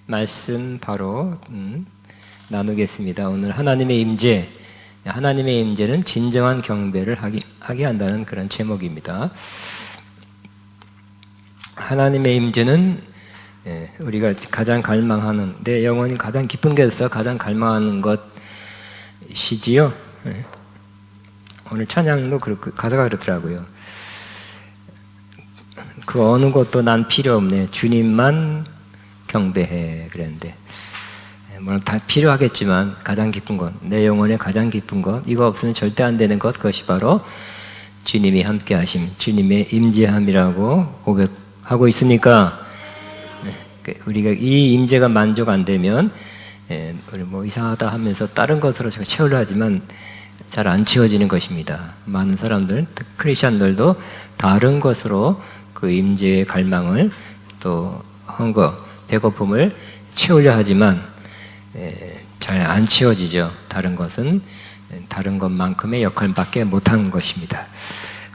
말씀 바로 나누겠습니다. 오늘 하나님의 임재, 하나님의 임재는 진정한 경배를 하게 한다는 그런 제목입니다. 하나님의 임재는 우리가 가장 갈망하는, 내 영혼이 가장 깊은 데서 가장 갈망하는 것이지요. 오늘 찬양도 가사가 그렇더라고요. 그 어느 것도 난 필요 없네, 주님만 경배해, 그랬는데 물론 다 필요하겠지만 가장 깊은 것, 내 영혼의 가장 깊은 것, 이거 없으면 절대 안 되는 것, 그것이 바로 주님이 함께 하심, 주님의 임재함이라고 고백하고 있으니까 우리가 이 임재가 만족 안 되면 우리 뭐 이상하다 하면서 다른 것으로 채우려 하지만 잘 안 채워지는 것입니다. 많은 사람들, 크리스천들도 다른 것으로 그 임재의 갈망을, 또 헌거, 배고픔을 채우려 하지만 잘 안 채워지죠. 다른 것은 다른 것만큼의 역할밖에 못한 것입니다.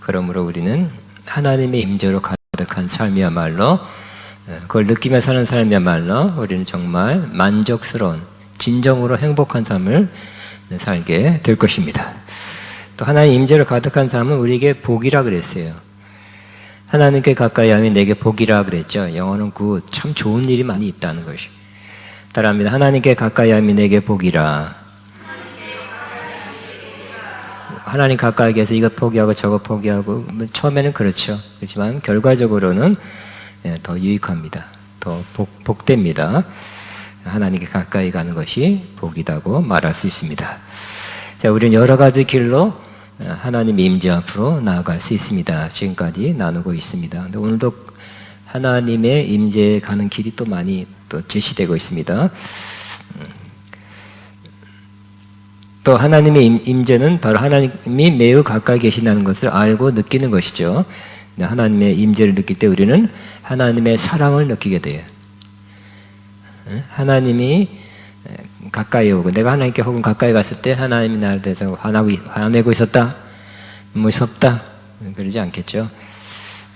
그러므로 우리는 하나님의 임재로 가득한 삶이야말로, 그걸 느끼며 사는 삶이야말로 우리는 정말 만족스러운, 진정으로 행복한 삶을 살게 될 것입니다. 또 하나님 임재로 가득한 삶은 우리에게 복이라 그랬어요. 하나님께 가까이 하면 내게 복이라 그랬죠. 영어는 굿, 참 좋은 일이 많이 있다는 것이. 따라합니다. 하나님께 가까이 하면 내게 복이라. 하나님 가까이 계서 이것 포기하고 저것 포기하고, 처음에는 그렇죠. 그렇지만 결과적으로는 더 유익합니다. 더 복됩니다. 하나님께 가까이 가는 것이 복이라고 말할 수 있습니다. 자, 우리는 여러 가지 길로 하나님의 임재 앞으로 나아갈 수 있습니다. 지금까지 나누고 있습니다. 근데 오늘도 하나님의 임재에 가는 길이 또 많이 또 제시되고 있습니다. 또 하나님의 임재는 바로 하나님이 매우 가까이 계신다는 것을 알고 느끼는 것이죠. 하나님의 임재를 느낄 때 우리는 하나님의 사랑을 느끼게 돼요. 하나님이 가까이 오고, 내가 하나님께 혹은 가까이 갔을 때 하나님이 나를 대해서 화내고 있었다, 무섭다, 그러지 않겠죠.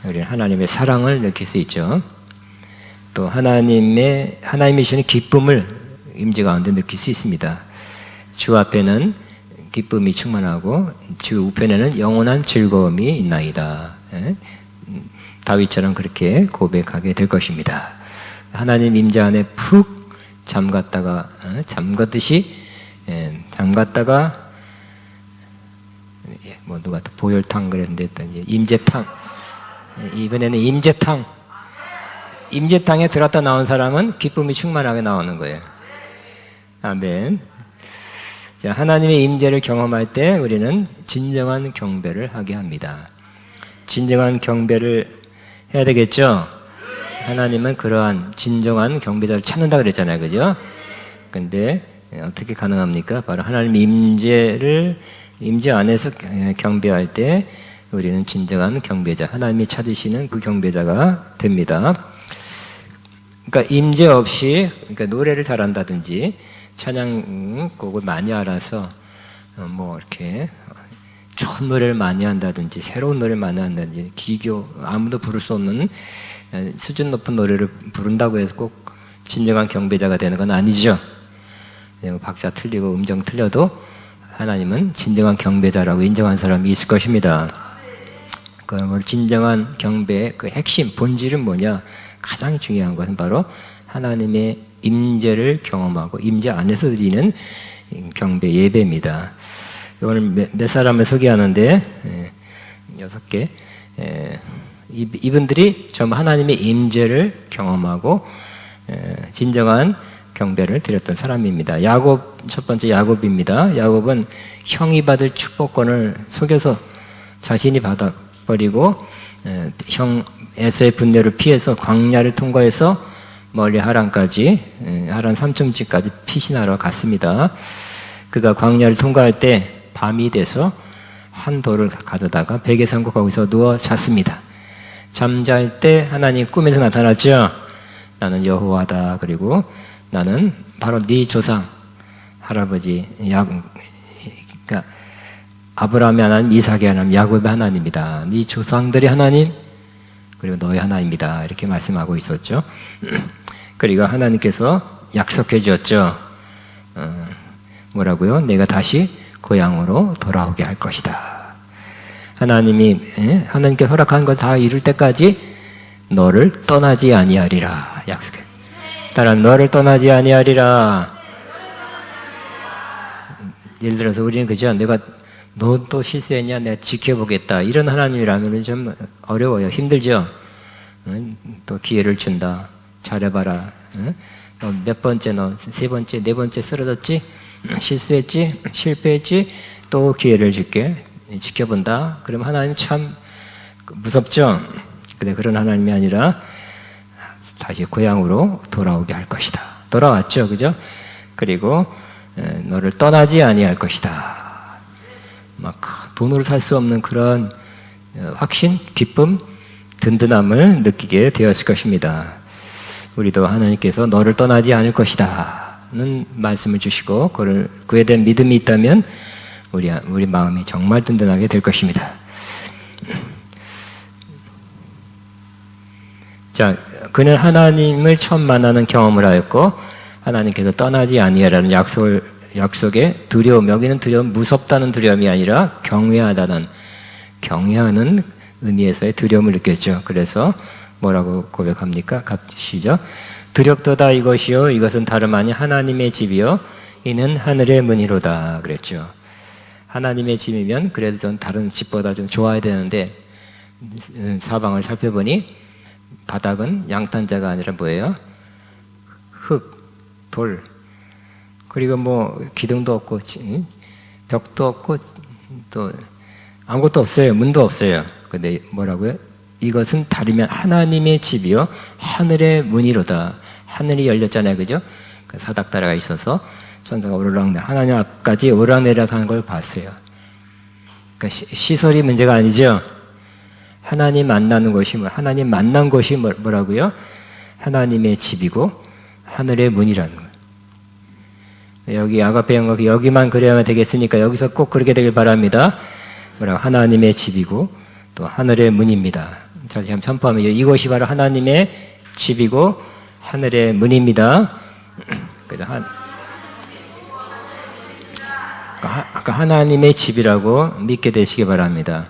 우리는 하나님의 사랑을 느낄 수 있죠. 또 하나님이 주시는 기쁨을 임재 가운데 느낄 수 있습니다. 주 앞에는 기쁨이 충만하고 주 우편에는 영원한 즐거움이 있나이다. 다윗처럼 그렇게 고백하게 될 것입니다. 하나님 임재 안에 푹 잠갔다가 뭐 누가 또 보혈탕 그랬는데 임재탕, 이번에는 임재탕에 들어갔다 나온 사람은 기쁨이 충만하게 나오는 거예요. 아멘. 자, 하나님의 임재를 경험할 때 우리는 진정한 경배를 하게 합니다. 진정한 경배를 해야 되겠죠? 하나님은 그러한 진정한 경배자를 찾는다 그랬잖아요. 그죠? 근데 어떻게 가능합니까? 바로 하나님의 임재 안에서 경배할 때 우리는 진정한 경배자, 하나님이 찾으시는 그 경배자가 됩니다. 그러니까 임재 없이, 그러니까 노래를 잘한다든지 찬양곡을 많이 알아서 뭐 이렇게 좋은 노래를 많이 한다든지 새로운 노래를 많이 한다든지 기교, 아무도 부를 수 없는 수준 높은 노래를 부른다고 해서 꼭 진정한 경배자가 되는 건 아니죠. 박자 틀리고 음정 틀려도 하나님은 진정한 경배자라고 인정한 사람이 있을 것입니다. 그러므로 진정한 경배의 그 핵심, 본질은 뭐냐? 가장 중요한 것은 바로 하나님의 임재를 경험하고 임재 안에서 드리는 경배 예배입니다. 오늘 몇 사람을 소개하는데 6개. 이분들이 전부 하나님의 임재를 경험하고 진정한 경배를 드렸던 사람입니다. 야곱, 첫 번째 야곱입니다. 야곱은 형이 받을 축복권을 속여서 자신이 받아버리고 형 에서의 분노를 피해서 광야를 통과해서 멀리 하란까지, 하란 삼층지까지 피신하러 갔습니다. 그가 광야를 통과할 때 밤이 돼서 한 돌을 가져다가 베개 삼고 거기서 누워 잤습니다. 잠잘 때 하나님 꿈에서 나타났죠. 나는 여호와다. 그리고 나는 바로 네 조상 할아버지 그러니까 아브라함의 하나님, 이삭의 하나님, 야곱의 하나님이다. 네 조상들의 하나님, 그리고 너의 하나님이다. 이렇게 말씀하고 있었죠. 그리고 하나님께서 약속해 주었죠. 뭐라고요? 내가 다시 고향으로 돌아오게 할 것이다. 하나님께 허락한 것 다 이룰 때까지 너를 떠나지 아니하리라 약속해. 따라 너를 떠나지 아니하리라. 예를 들어서 우리는 그죠? 내가 너 또 실수했냐? 내가 지켜보겠다. 이런 하나님이라면 좀 어려워요. 힘들죠? 또 기회를 준다. 잘해봐라. 너 몇 번째, 너 세 번째, 네 번째 쓰러졌지? 실수했지? 실패했지? 또 기회를 줄게. 지켜본다. 그럼 하나님 참 무섭죠? 근데 그런 하나님이 아니라 다시 고향으로 돌아오게 할 것이다. 돌아왔죠, 그죠? 그리고 너를 떠나지 아니할 것이다. 막 돈으로 살 수 없는 그런 확신, 기쁨, 든든함을 느끼게 되었을 것입니다. 우리도 하나님께서 너를 떠나지 않을 것이다는 말씀을 주시고 그에 대한 믿음이 있다면 우리 마음이 정말 든든하게 될 것입니다. 자, 그는 하나님을 처음 만나는 경험을 하였고 하나님께서 떠나지 아니하라는 약속의 두려움, 여기는 두려움, 무섭다는 두려움이 아니라 경외하는 의미에서의 두려움을 느꼈죠. 그래서 뭐라고 고백합니까? 시작. 두렵도다 이것이요 이것은 다름 아닌 하나님의 집이요 이는 하늘의 문이로다 그랬죠. 하나님의 집이면 그래도 좀 다른 집보다 좀 좋아야 되는데 사방을 살펴보니 바닥은 양탄자가 아니라 뭐예요? 흙, 돌, 그리고 뭐 기둥도 없고 벽도 없고 또 아무것도 없어요. 문도 없어요. 근데 뭐라고요? 이것은 다르면 하나님의 집이요 하늘의 문이로다. 하늘이 열렸잖아요, 그죠? 그 사닥다리가 있어서 천사가 오르락내락 하나님 앞까지 오르락내락하는 걸 봤어요. 그러니까 시설이 문제가 아니죠. 하나님 만나는 곳이 하나님 만난 곳이 뭐라고요? 하나님의 집이고 하늘의 문이라는 거예요. 여기 아가페 영어 여기만 그래야만 되겠으니까 여기서 꼭 그렇게 되길 바랍니다. 뭐라고? 하나님의 집이고 또 하늘의 문입니다. 자, 지금 선포하면 이곳이 바로 하나님의 집이고 하늘의 문입니다. 하나님의 집이라고 믿게 되시기 바랍니다.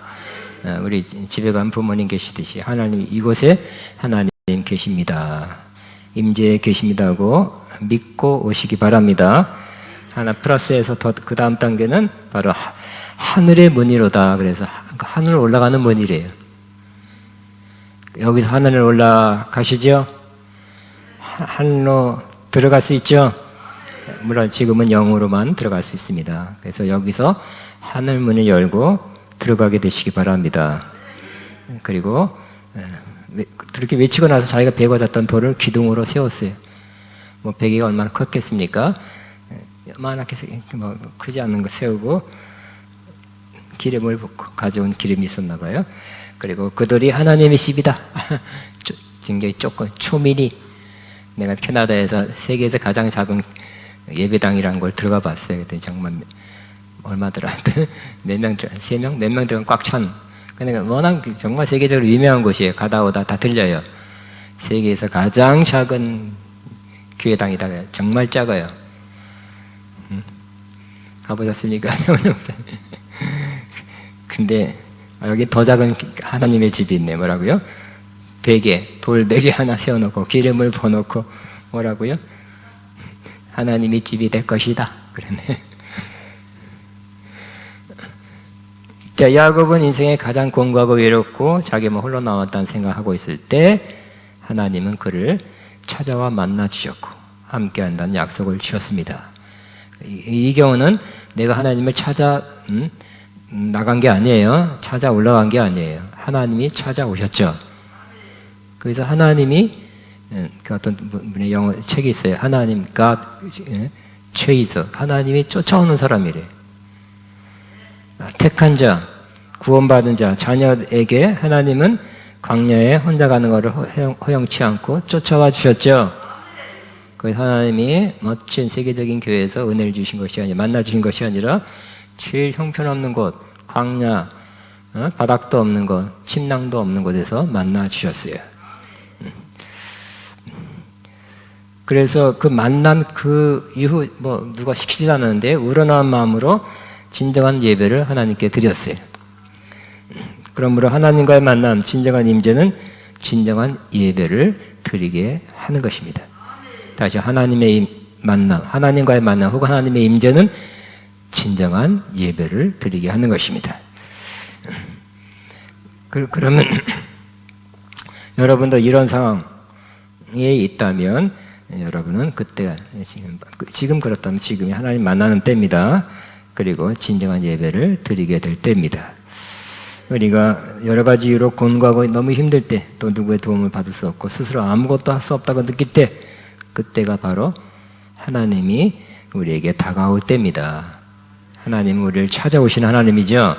우리 집에 간 부모님 계시듯이 하나님 이곳에 하나님 계십니다. 임재에 계십니다고 믿고 오시기 바랍니다. 하나 플러스해서 더 그 다음 단계는 바로 하늘의 문이로다. 그래서 하늘 올라가는 문이래요. 여기서 하늘을 올라가시죠? 하늘로 들어갈 수 있죠? 물론 지금은 영으로만 들어갈 수 있습니다. 그래서 여기서 하늘 문을 열고 들어가게 되시기 바랍니다. 그리고 그렇게 외치고 나서 자기가 베고 잤던 돌을 기둥으로 세웠어요. 뭐 베개가 얼마나 컸겠습니까? 요만하게 뭐 크지 않는 거 세우고 기름을 붓고 가져온 기름이 있었나 봐요. 그리고 그들이 하나님의 집이다. 굉장히 조금 초미니 내가 캐나다에서 세계에서 가장 작은 예배당이라는 걸 들어가 봤어요. 그랬더니 정말 얼마더라? 몇 명, 3명? 몇 명 들어가면 꽉 찬. 그러니까 워낙 정말 세계적으로 유명한 곳이에요. 가다 오다 다 들려요. 세계에서 가장 작은 교회당이다. 정말 작아요. 가보셨습니까? 근데 여기 더 작은 하나님의 집이 있네. 뭐라고요? 베개, 돌 베개 하나 세워놓고 기름을 부어놓고 뭐라고요? 하나님의 집이 될 것이다. 그러네. 자, 야곱은 인생에 가장 공고하고 외롭고 자기만 홀로 남았다는 생각하고 있을 때 하나님은 그를 찾아와 만나 주셨고 함께한다는 약속을 주셨습니다. 이 경우는 내가 하나님을 찾아 나간 게 아니에요. 찾아 올라간 게 아니에요. 하나님이 찾아오셨죠. 그래서 하나님이 그 어떤 분의 영어 책이 있어요. 하나님 God chase 하나님이 쫓아오는 사람이래. 택한 자, 구원받은 자, 자녀에게 하나님은 광야에 혼자 가는 것을 허용치 않고 쫓아와 주셨죠. 그래서 하나님이 멋진 세계적인 교회에서 은혜를 주신 것이 아니라 만나 주신 것이 아니라 제일 형편없는 곳, 광야, 바닥도 없는 곳, 침낭도 없는 곳에서 만나 주셨어요. 그래서 그 만난 그 이후 뭐 누가 시키지도 않았는데 우러나온 마음으로 진정한 예배를 하나님께 드렸어요. 그러므로 하나님과의 만남, 진정한 임재는 진정한 예배를 드리게 하는 것입니다. 다시 하나님의 만남, 하나님과의 만남 혹은 하나님의 임재는 진정한 예배를 드리게 하는 것입니다. 그러면 여러분도 이런 상황에 있다면 여러분은 그때가 지금 그렇다면 지금이 하나님 만나는 때입니다. 그리고 진정한 예배를 드리게 될 때입니다. 우리가 여러 가지 이유로 곤고하고 너무 힘들 때, 또 누구의 도움을 받을 수 없고 스스로 아무것도 할 수 없다고 느낄 때, 그때가 바로 하나님이 우리에게 다가올 때입니다. 하나님은 우리를 찾아오시는 하나님이죠.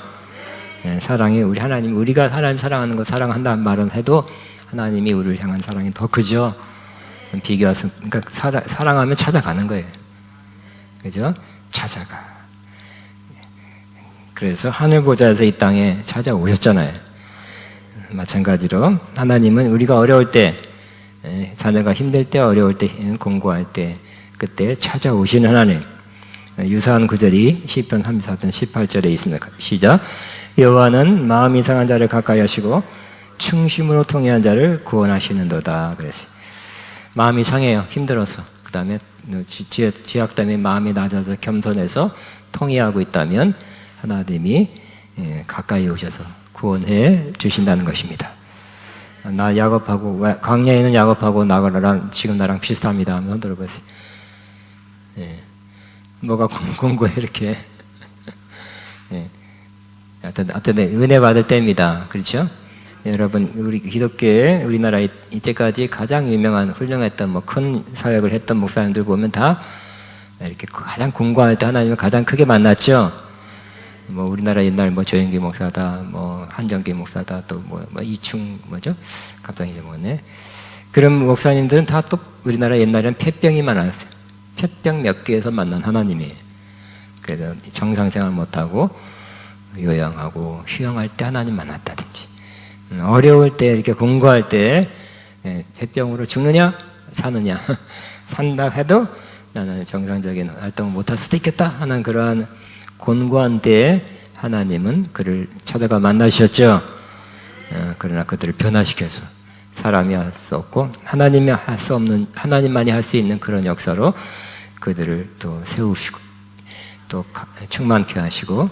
사랑이 우리 하나님, 우리가 하나님 사랑하는 거 사랑한다는 말은 해도 하나님이 우리를 향한 사랑이 더 크죠. 비교해서, 그러니까 사랑하면 찾아가는 거예요. 그죠? 찾아가. 그래서 하늘 보좌에서 이 땅에 찾아오셨잖아요. 마찬가지로 하나님은 우리가 어려울 때, 자녀가 힘들 때, 어려울 때, 공부할 때, 그때 찾아오시는 하나님. 유사한 구절이 시편 34편 18절에 있습니다. 시작. 여호와는 마음이 상한 자를 가까이 하시고 충심으로 통회한 자를 구원하시는도다. 그랬어요. 마음이 상해요. 힘들어서. 그 다음에 죄악 때문에 마음이 낮아서 겸손해서 통회하고 있다면 하나님이 가까이 오셔서 구원해 주신다는 것입니다. 나 야곱하고, 광야에 있는 야곱하고 나랑 지금 나랑 비슷합니다. 한번 손 들어보세요. 뭐가 공고해 이렇게. 어떤 은혜 받을 때입니다. 그렇죠? 여러분, 우리 기독교에 우리나라 이때까지 가장 유명한 훌륭했던 뭐 큰 사역을 했던 목사님들 보면 다 이렇게 가장 공고할 때 하나님을 가장 크게 만났죠. 뭐 우리나라 옛날 뭐 조영기 목사다, 뭐 한정기 목사다, 또 뭐 이충 뭐죠? 갑자기 잊어먹었네. 그런 목사님들은 다 또 우리나라 옛날에는 폐병이 많았어요. 폐병 몇 개에서 만난 하나님이에요. 그래서 정상생활 못하고 요양하고 휴양할 때 하나님 만났다든지, 어려울 때 이렇게 공고할 때 폐병으로 죽느냐 사느냐 산다 해도 나는 정상적인 활동을 못할 수도 있겠다 하는 그러한 곤고한 때에 하나님은 그를 찾아가 만나셨죠. 그러나 그들을 변화시켜서 사람이 할 수 없고 하나님이 할 수 없는, 하나님만이 할 수 있는 그런 역사로 그들을 또 세우시고 또 충만케 하시고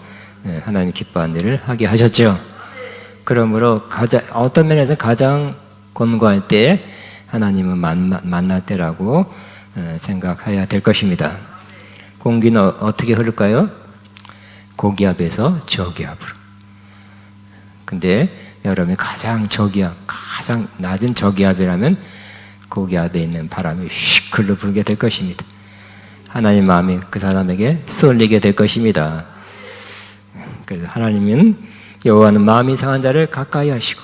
하나님 기뻐하는 일을 하게 하셨죠. 그러므로 어떤 면에서 가장 곤고할 때 하나님은 만날 때라고 생각해야 될 것입니다. 공기는 어떻게 흐를까요? 고기압에서 저기압으로. 근데 여러분이 가장 저기압, 가장 낮은 저기압이라면 고기압에 있는 바람이 휙 글로 불게 될 것입니다. 하나님 마음이 그 사람에게 쏠리게 될 것입니다. 그래서 하나님은 여호와는 마음이 상한 자를 가까이 하시고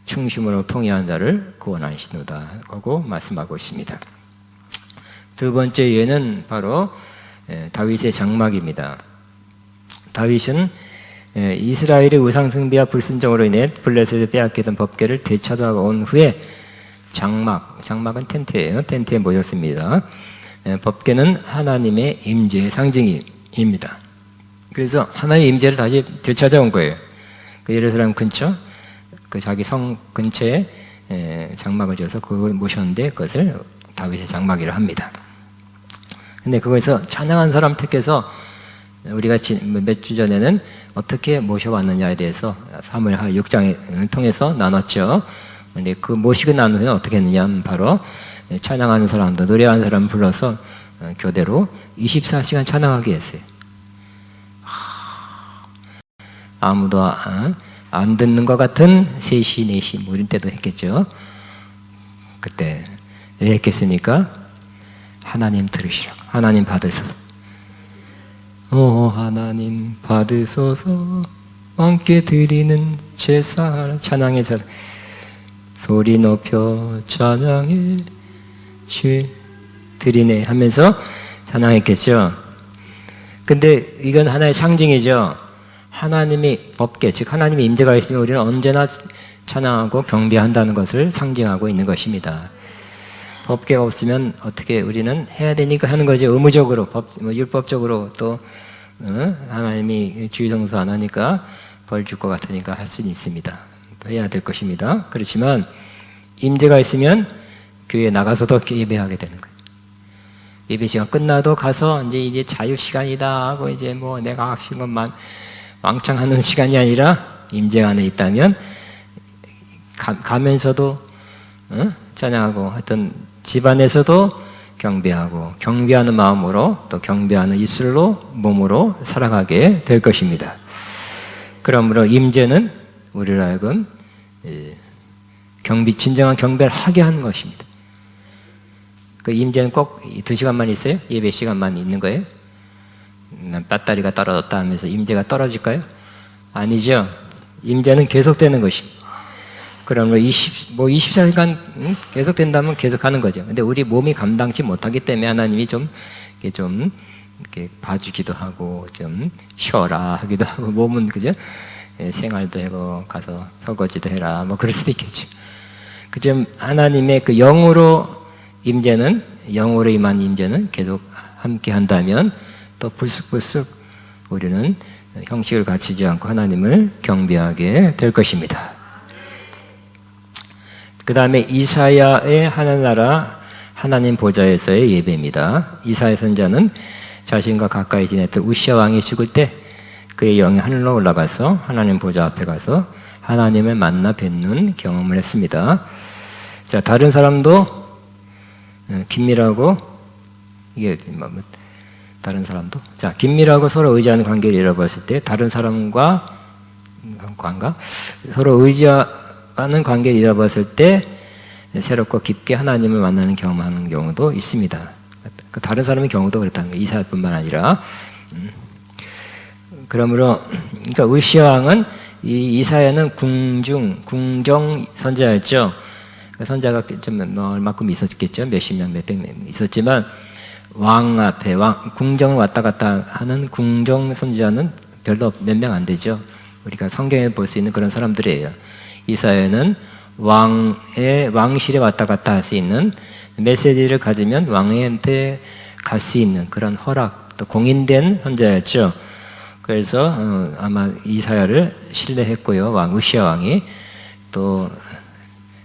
충심으로 통회한 자를 구원하시노다 하고 말씀하고 있습니다. 두 번째 예는 바로 다윗의 장막입니다. 다윗은 이스라엘의 우상숭배와 불순종으로 인해 블레셋에 빼앗기던 법궤를 되찾아온 후에 장막은 텐트예요. 텐트에 모였습니다. 법궤는 하나님의 임재의 상징입니다. 그래서 하나님의 임재를 다시 되찾아온 거예요. 그 예루살렘 근처, 그 자기 성 근처에 장막을 지어서 그걸 모셨는데 그것을 다윗의 장막이라 합니다. 근데 그거에서 찬양한 사람 택해서 우리가 몇 주 전에는 어떻게 모셔왔느냐에 대해서 사무엘하 6장을 통해서 나눴죠. 근데 그 모시고 난 후에 어떻게 했느냐 하면 바로 찬양하는 사람도 노래하는 사람 불러서 교대로 24시간 찬양하게 했어요. 아무도 안 듣는 것 같은 3시, 4시 뭐 이런 때도 했겠죠. 그때 왜 했겠습니까? 하나님 들으시라고. 하나님 받으소서. 오 하나님 받으소서. 함께 드리는 제사 찬양의 자 소리 높여 찬양해 주 드리네 하면서 찬양했겠죠. 근데 이건 하나의 상징이죠. 하나님이 법계, 즉 하나님의 임재가 있으면 우리는 언제나 찬양하고 경배한다는 것을 상징하고 있는 것입니다. 법계가 없으면 어떻게 우리는 해야 되니까 하는 거죠. 의무적으로, 율법적으로 또 하나님이 주의 성수 안 하니까 벌 줄 것 같으니까 할 수는 있습니다. 또 해야 될 것입니다. 그렇지만 임재가 있으면 교회에 나가서도 예배하게 되는 거예요. 예배 시간 끝나도 가서 이제 자유 시간이다 하고 이제 뭐 내가 하신 것만 왕창 하는 시간이 아니라 임재 안에 있다면 가면서도 찬양하고 하여튼 집안에서도 경배하고 경배하는 마음으로 또 경배하는 입술로 몸으로 살아가게 될 것입니다. 그러므로 임재는 우리를 하여금 진정한 경배를 하게 하는 것입니다. 그 임재는 꼭 2시간만 있어요? 예배 시간만 있는 거예요? 배터리가 떨어졌다 하면서 임재가 떨어질까요? 아니죠. 임재는 계속되는 것입니다. 그러므로 24시간 계속 된다면 계속 하는 거죠. 근데 우리 몸이 감당치 못하기 때문에 하나님이 이렇게 봐주기도 하고, 좀 쉬어라 하기도 하고, 몸은 그죠? 생활도 하고, 가서 설거지도 해라, 뭐 그럴 수도 있겠죠. 그죠? 하나님의 그 영으로 임한 임재는 계속 함께 한다면 또 불쑥불쑥 우리는 형식을 갖추지 않고 하나님을 경배하게 될 것입니다. 그 다음에 이사야의 하늘나라 하나님 보좌에서의 예배입니다. 이사야 선지자는 자신과 가까이 지냈던 우시아 왕이 죽을 때 그의 영이 하늘로 올라가서 하나님 보좌 앞에 가서 하나님을 만나 뵙는 경험을 했습니다. 자, 다른 사람도 긴밀하고 이게 다른 사람도 긴밀하고 서로 의지하는 관계를 잃어버렸을 때 다른 사람과 서로 의지하는 관계를 잃어버렸을 때 새롭고 깊게 하나님을 만나는 경험하는 경우도 있습니다. 다른 사람의 경우도 그렇다는 거예요. 이사야뿐만 아니라. 그러므로 그러니까 우시아 왕은 이사야는 궁정 선지자였죠. 선자가 좀 얼마큼 있었겠죠. 몇십 년, 몇백 년 있었지만 왕 앞에 궁정을 왔다 갔다 하는 궁정 선지자는 별로 몇 명 안 되죠. 우리가 성경에 볼 수 있는 그런 사람들이에요. 이사야는 왕실에 왔다 갔다 할 수 있는 메시지를 가지면 왕한테 갈 수 있는 그런 허락, 또 공인된 선지자였죠. 그래서 아마 이사야를 신뢰했고요. 우시아 왕이 또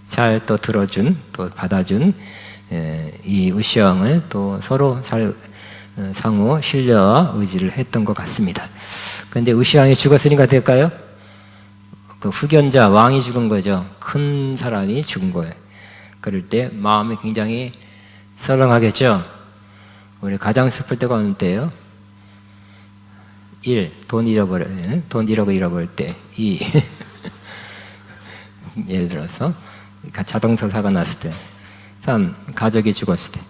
잘 또 들어준, 또 받아준 이 우시아 왕을 또 서로 잘 상호 신뢰와 의지를 했던 것 같습니다. 그런데 우시아 왕이 죽었으니까 될까요? 그 후견자 왕이 죽은 거죠. 큰 사람이 죽은 거예요. 그럴 때 마음이 굉장히 썰렁하겠죠. 우리 가장 슬플 때가 어느 때예요? 1. 돈 1억을 잃어버릴 때. 2. 예를 들어서 자동차 사고가 났을 때. 3. 가족이 죽었을 때.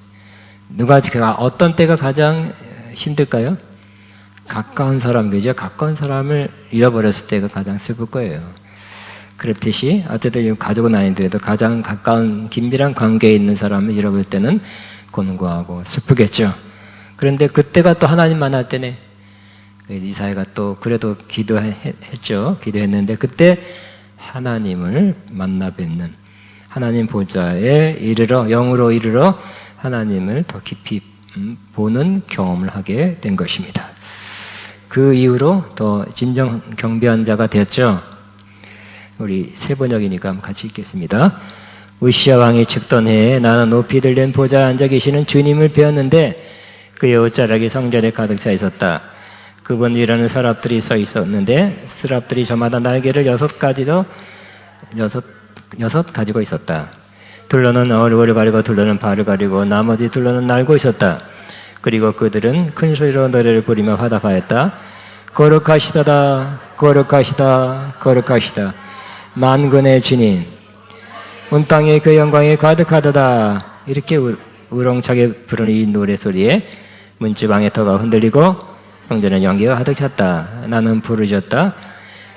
어떤 때가 가장 힘들까요? 가까운 사람, 그죠? 가까운 사람을 잃어버렸을 때가 가장 슬플 거예요. 그렇듯이 어쨌든 가족은 아닌데도 가장 가까운 긴밀한 관계에 있는 사람을 잃어버릴 때는 곤고하고 슬프겠죠. 그런데 그때가 또 하나님 만날 때네. 이사야가 또 그래도 기도했죠. 기도했는데 그때 하나님을 만나 뵙는 하나님 보좌에 영으로 이르러 하나님을 더 깊이 보는 경험을 하게 된 것입니다. 그 이후로 더 진정 경배한 자가 되었죠. 우리 세 번역이니까 같이 읽겠습니다. 우시아 왕이 죽던 해에 나는 높이 들린 보좌에 앉아 계시는 주님을 배웠는데 그의 옷자락이 성전에 가득 차 있었다. 그분 위라는 서랍들이 서 있었는데 서랍들이 저마다 날개를 6가지도 여섯 가지고 있었다. 둘러는 얼굴을 가리고 둘러는 발을 가리고 나머지 둘러는 날고 있었다. 그리고 그들은 큰 소리로 노래를 부리며 화답하였다. 거룩하시다다, 거룩하시다, 거룩하시다. 만군의 주님, 온 땅에 그 영광이 가득하다다. 이렇게 우렁차게 부르는 이 노래소리에 문지방의 터가 흔들리고 성전의 연기가 가득 찼다. 나는 부르짖었다.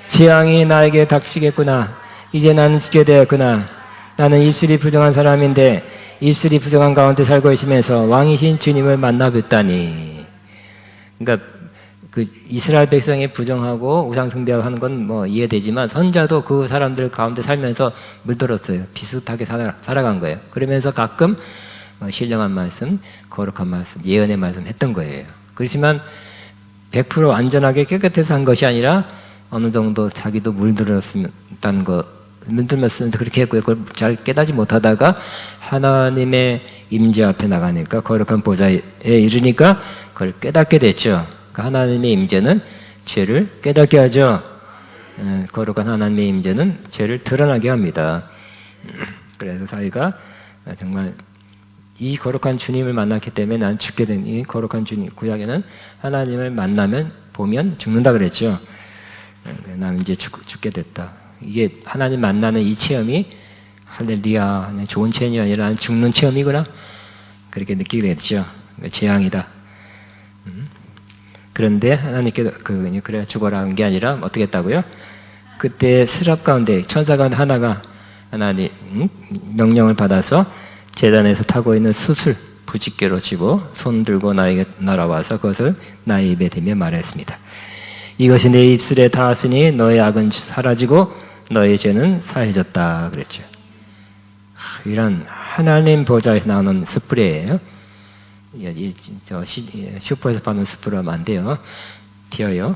재앙이 나에게 닥치겠구나. 이제 나는 지게 되었구나. 나는 입술이 부정한 사람인데 입술이 부정한 가운데 살고 있으면서 왕이신 주님을 만나 뵙다니. 그러니까 그 이스라엘 백성이 부정하고 우상 숭배하는 건 뭐 이해되지만 선자도 그 사람들 가운데 살면서 물들었어요. 비슷하게 살아간 거예요. 그러면서 가끔 신령한 말씀, 거룩한 말씀, 예언의 말씀 했던 거예요. 그렇지만 100% 안전하게 깨끗해서 한 것이 아니라 어느 정도 자기도 물들었다는 거, 물들었으면서 그렇게 했고요. 그걸 잘 깨닫지 못하다가 하나님의 임재 앞에 나가니까 거룩한 보좌에 이르니까 그걸 깨닫게 됐죠. 하나님의 임재는 죄를 깨닫게 하죠. 거룩한 하나님의 임재는 죄를 드러나게 합니다. 그래서 자기가 정말 이 거룩한 주님을 만났기 때문에 난 죽게 된 이 거룩한 주님, 구약에는 하나님을 만나면 보면 죽는다 그랬죠. 나는 이제 죽게 됐다. 이게 하나님 만나는 이 체험이 할렐루야, 좋은 체험이 아니라 나는 죽는 체험이구나, 그렇게 느끼게 됐죠. 재앙이다. 그런데 하나님께서 그래 죽어라 한 게 아니라 어떻게 했다고요? 그때 스랍 가운데 천사 가운데 하나가 하나님 명령을 받아서 제단에서 타고 있는 숯을 부집게로 쥐고 손 들고 나에게 날아와서 그것을 나의 입에 대며 말했습니다. 이것이 내 입술에 닿았으니 너의 악은 사라지고 너의 죄는 사해졌다 그랬죠. 이런 하나님 보좌에서 나오는 스프레이예요. 슈퍼에서 파는 스프레이 하면 안 돼요. 튀어요.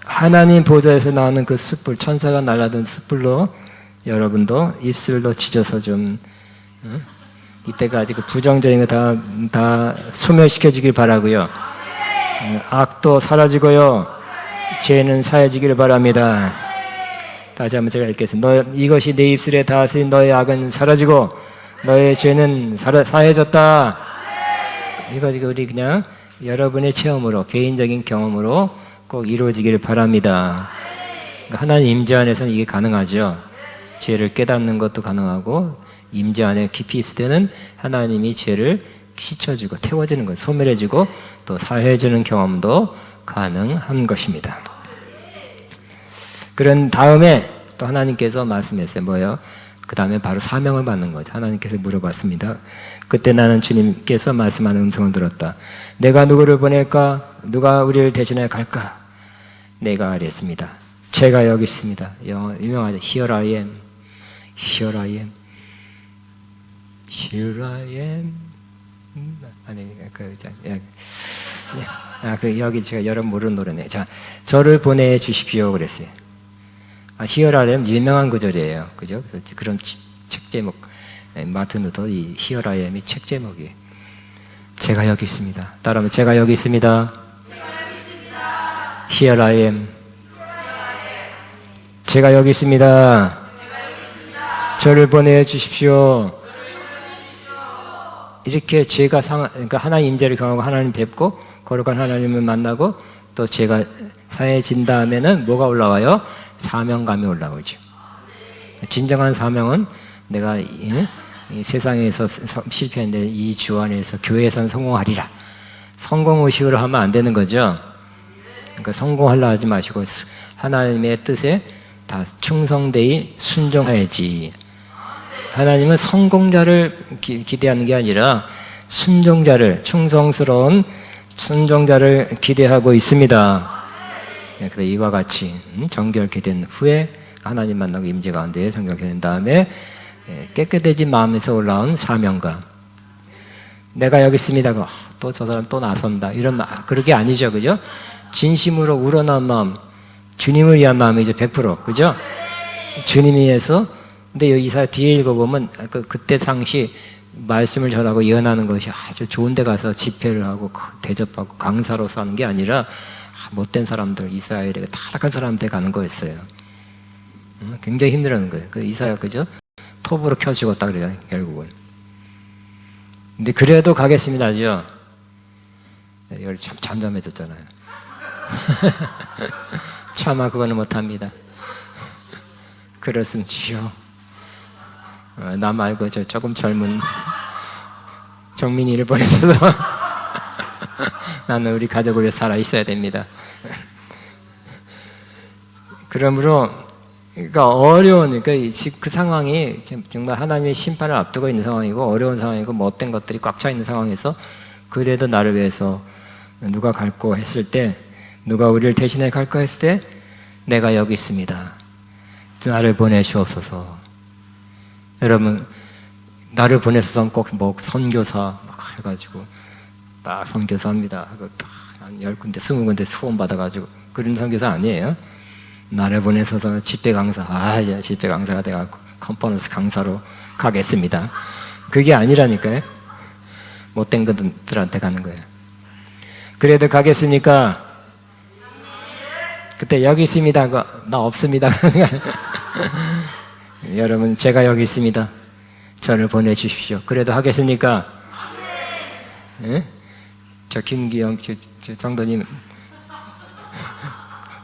하나님 보좌에서 나오는 그 숯불, 천사가 날라든 숯불로 여러분도 입술도 찢어서 좀 이때까지 그 부정적인 거 다 소멸시켜주길 바라고요. 악도 사라지고요. 죄는 사해지기를 바랍니다. 다시 한번 제가 읽겠습니다. 이것이 내 입술에 닿았으니 너의 악은 사라지고 너의 죄는 사해졌다. 이거 우리 그냥 여러분의 체험으로, 개인적인 경험으로 꼭 이루어지기를 바랍니다. 하나님 임재 안에서는 이게 가능하죠. 죄를 깨닫는 것도 가능하고 임재 안에 깊이 있을 때는 하나님이 죄를 씻어주고 태워주는 것, 소멸해주고 또 사해주는 경험도 가능한 것입니다. 그런 다음에 또 하나님께서 말씀했어요. 뭐예요? 그 다음에 바로 사명을 받는 거죠. 하나님께서 물어봤습니다. 그때 나는 주님께서 말씀하는 음성을 들었다. 내가 누구를 보낼까? 누가 우리를 대신해 갈까? 내가 아랬습니다. 제가 여기 있습니다. 유명하죠. Here I am. Here I am. Here I am. 아니, 여기 제가 여러분 모르는 노래네. 자, 저를 보내주십시오. 그랬어요. Here I am 유명한 구절이에요. 그죠? 그런 책 제목. 마틴 루터 이 Here I am이 책 제목이에요. 제가 여기 있습니다. 따라하면 제가 여기 있습니다. Here I am. 제가 여기 있습니다. 저를 보내주십시오. 이렇게 죄가 그러니까 하나님 임재를 경험하고 하나님 뵙고 거룩한 하나님을 만나고 또 죄가 사해진 다음에는 뭐가 올라와요? 사명감이 올라오죠. 진정한 사명은 내가 이 세상에서 실패했는데 이 주 안에서 교회에서는 성공하리라. 성공의식으로 하면 안 되는 거죠. 그러니까 성공하려 하지 마시고 하나님의 뜻에 다 충성되이 순종해야지. 하나님은 성공자를 기대하는 게 아니라 순종자를, 충성스러운 순종자를 기대하고 있습니다. 그래서 이와 같이 정결케 된 후에 하나님 만나고 임재 가운데 정결케 된 다음에 깨끗해진 마음에서 올라온 사명감. 내가 여기 있습니다. 또 저 사람 또 나선다. 이런 그게 아니죠, 그죠? 진심으로 우러나온 마음, 주님을 위한 마음이죠, 100%, 그죠? 주님 위해서. 근데 여기 이사 뒤에 읽어보면 그때 당시 말씀을 전하고 예언하는 것이 아주 좋은 데 가서 집회를 하고 대접하고 강사로서 하는 게 아니라 못된 사람들, 이스라엘에 타락한 사람한테 가는 거였어요. 굉장히 힘들어하는 거예요. 그 이사야, 그죠? 톱으로 켜 죽었다 그래요, 결국은. 근데 그래도 가겠습니다, 하죠? 여기 참 잠잠해졌잖아요. 차마 그거는 못합니다. 그렇음 주여. 나 말고 저 조금 젊은 정민이를 보내셔서 나는 우리 가족으로 살아 있어야 됩니다. 그러므로 그러니까 어려운 그 상황이 정말 하나님의 심판을 앞두고 있는 상황이고 어려운 상황이고 못된 것들이 꽉 차 있는 상황에서 그래도 나를 위해서 누가 갈고 했을 때 누가 우리를 대신해 갈까 했을 때 내가 여기 있습니다. 나를 보내주옵소서. 여러분 나를 보내서 꼭 뭐 선교사 막 해가지고 딱 선교사합니다 하고 한 10군데 20군데 수원 받아가지고 그런 선교사 아니에요. 나를 보내서 집회 강사, 이제 집회 강사가 돼갖고 컨퍼런스 강사로 가겠습니다. 그게 아니라니까요. 못된 것들한테 가는 거예요. 그래도 가겠습니까? 그때 여기 있습니다. 나 없습니다. 여러분, 제가 여기 있습니다. 저를 보내주십시오. 그래도 하겠습니까? 네? 저 김기영 저 장로님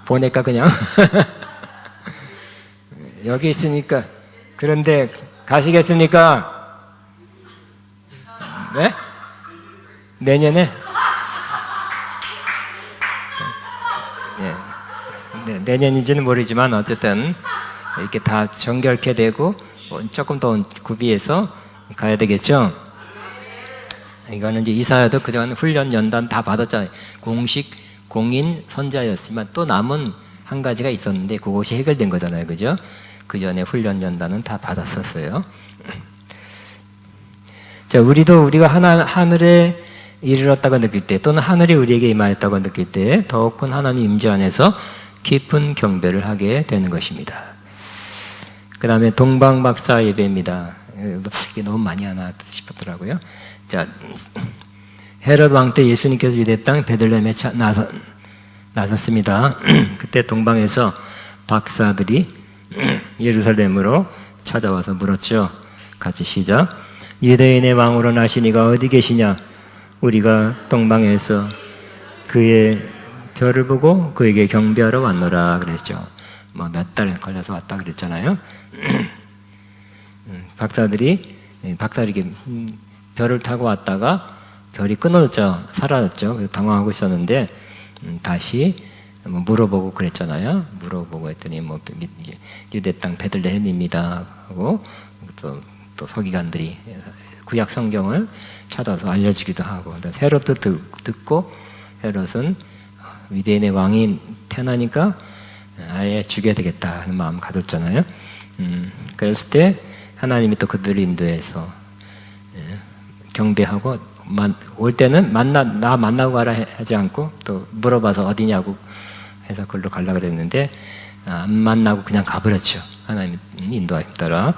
보낼까 그냥? 여기 있으니까. 그런데 가시겠습니까? 네? 내년에? 네, 내년인지는 모르지만 어쨌든 이렇게 다 정결케 되고 조금 더 구비해서 가야 되겠죠? 이거는 이제 이사야도 그동안 훈련 연단 다 받았잖아요. 공식 공인 선자였지만 또 남은 한 가지가 있었는데 그것이 해결된 거잖아요. 그죠? 그 전에 훈련 연단은 다 받았었어요. 자, 우리가 하늘에 이르렀다고 느낄 때 또는 하늘이 우리에게 임하였다고 느낄 때 더욱 큰 하나님 임재 안에서 깊은 경배를 하게 되는 것입니다. 그 다음에 동방박사 예배입니다. 이게 너무 많이 하나 싶었더라고요. 자, 헤롯 왕 때 예수님께서 유대 땅 베들레헴에 나섰습니다. 그때 동방에서 박사들이 예루살렘으로 찾아와서 물었죠. 같이 시작. 유대인의 왕으로 나신 이가 어디 계시냐? 우리가 동방에서 그의 별을 보고 그에게 경배하러 왔노라 그랬죠. 뭐 몇 달 걸려서 왔다 그랬잖아요. 박사들이 별을 타고 왔다가 별이 끊어졌죠. 사라졌죠. 그래서 당황하고 있었는데 다시 물어보고 그랬잖아요. 물어보고 했더니 뭐 유대 땅 베들레헴입니다 하고 또 서기관들이 구약 성경을 찾아서 알려주기도 하고 헤롯도 듣고 헤롯은 유대인의 왕이 태어나니까 아예 죽여야 되겠다 하는 마음을 가졌잖아요. 그랬을 때 하나님이 또 그들을 인도해서 경배하고 올 때는 나 만나고 가라 하지 않고 또 물어봐서 어디냐고 해서 그걸로 가려고 그랬는데 안 만나고 그냥 가버렸죠. 하나님 인도하심 따라.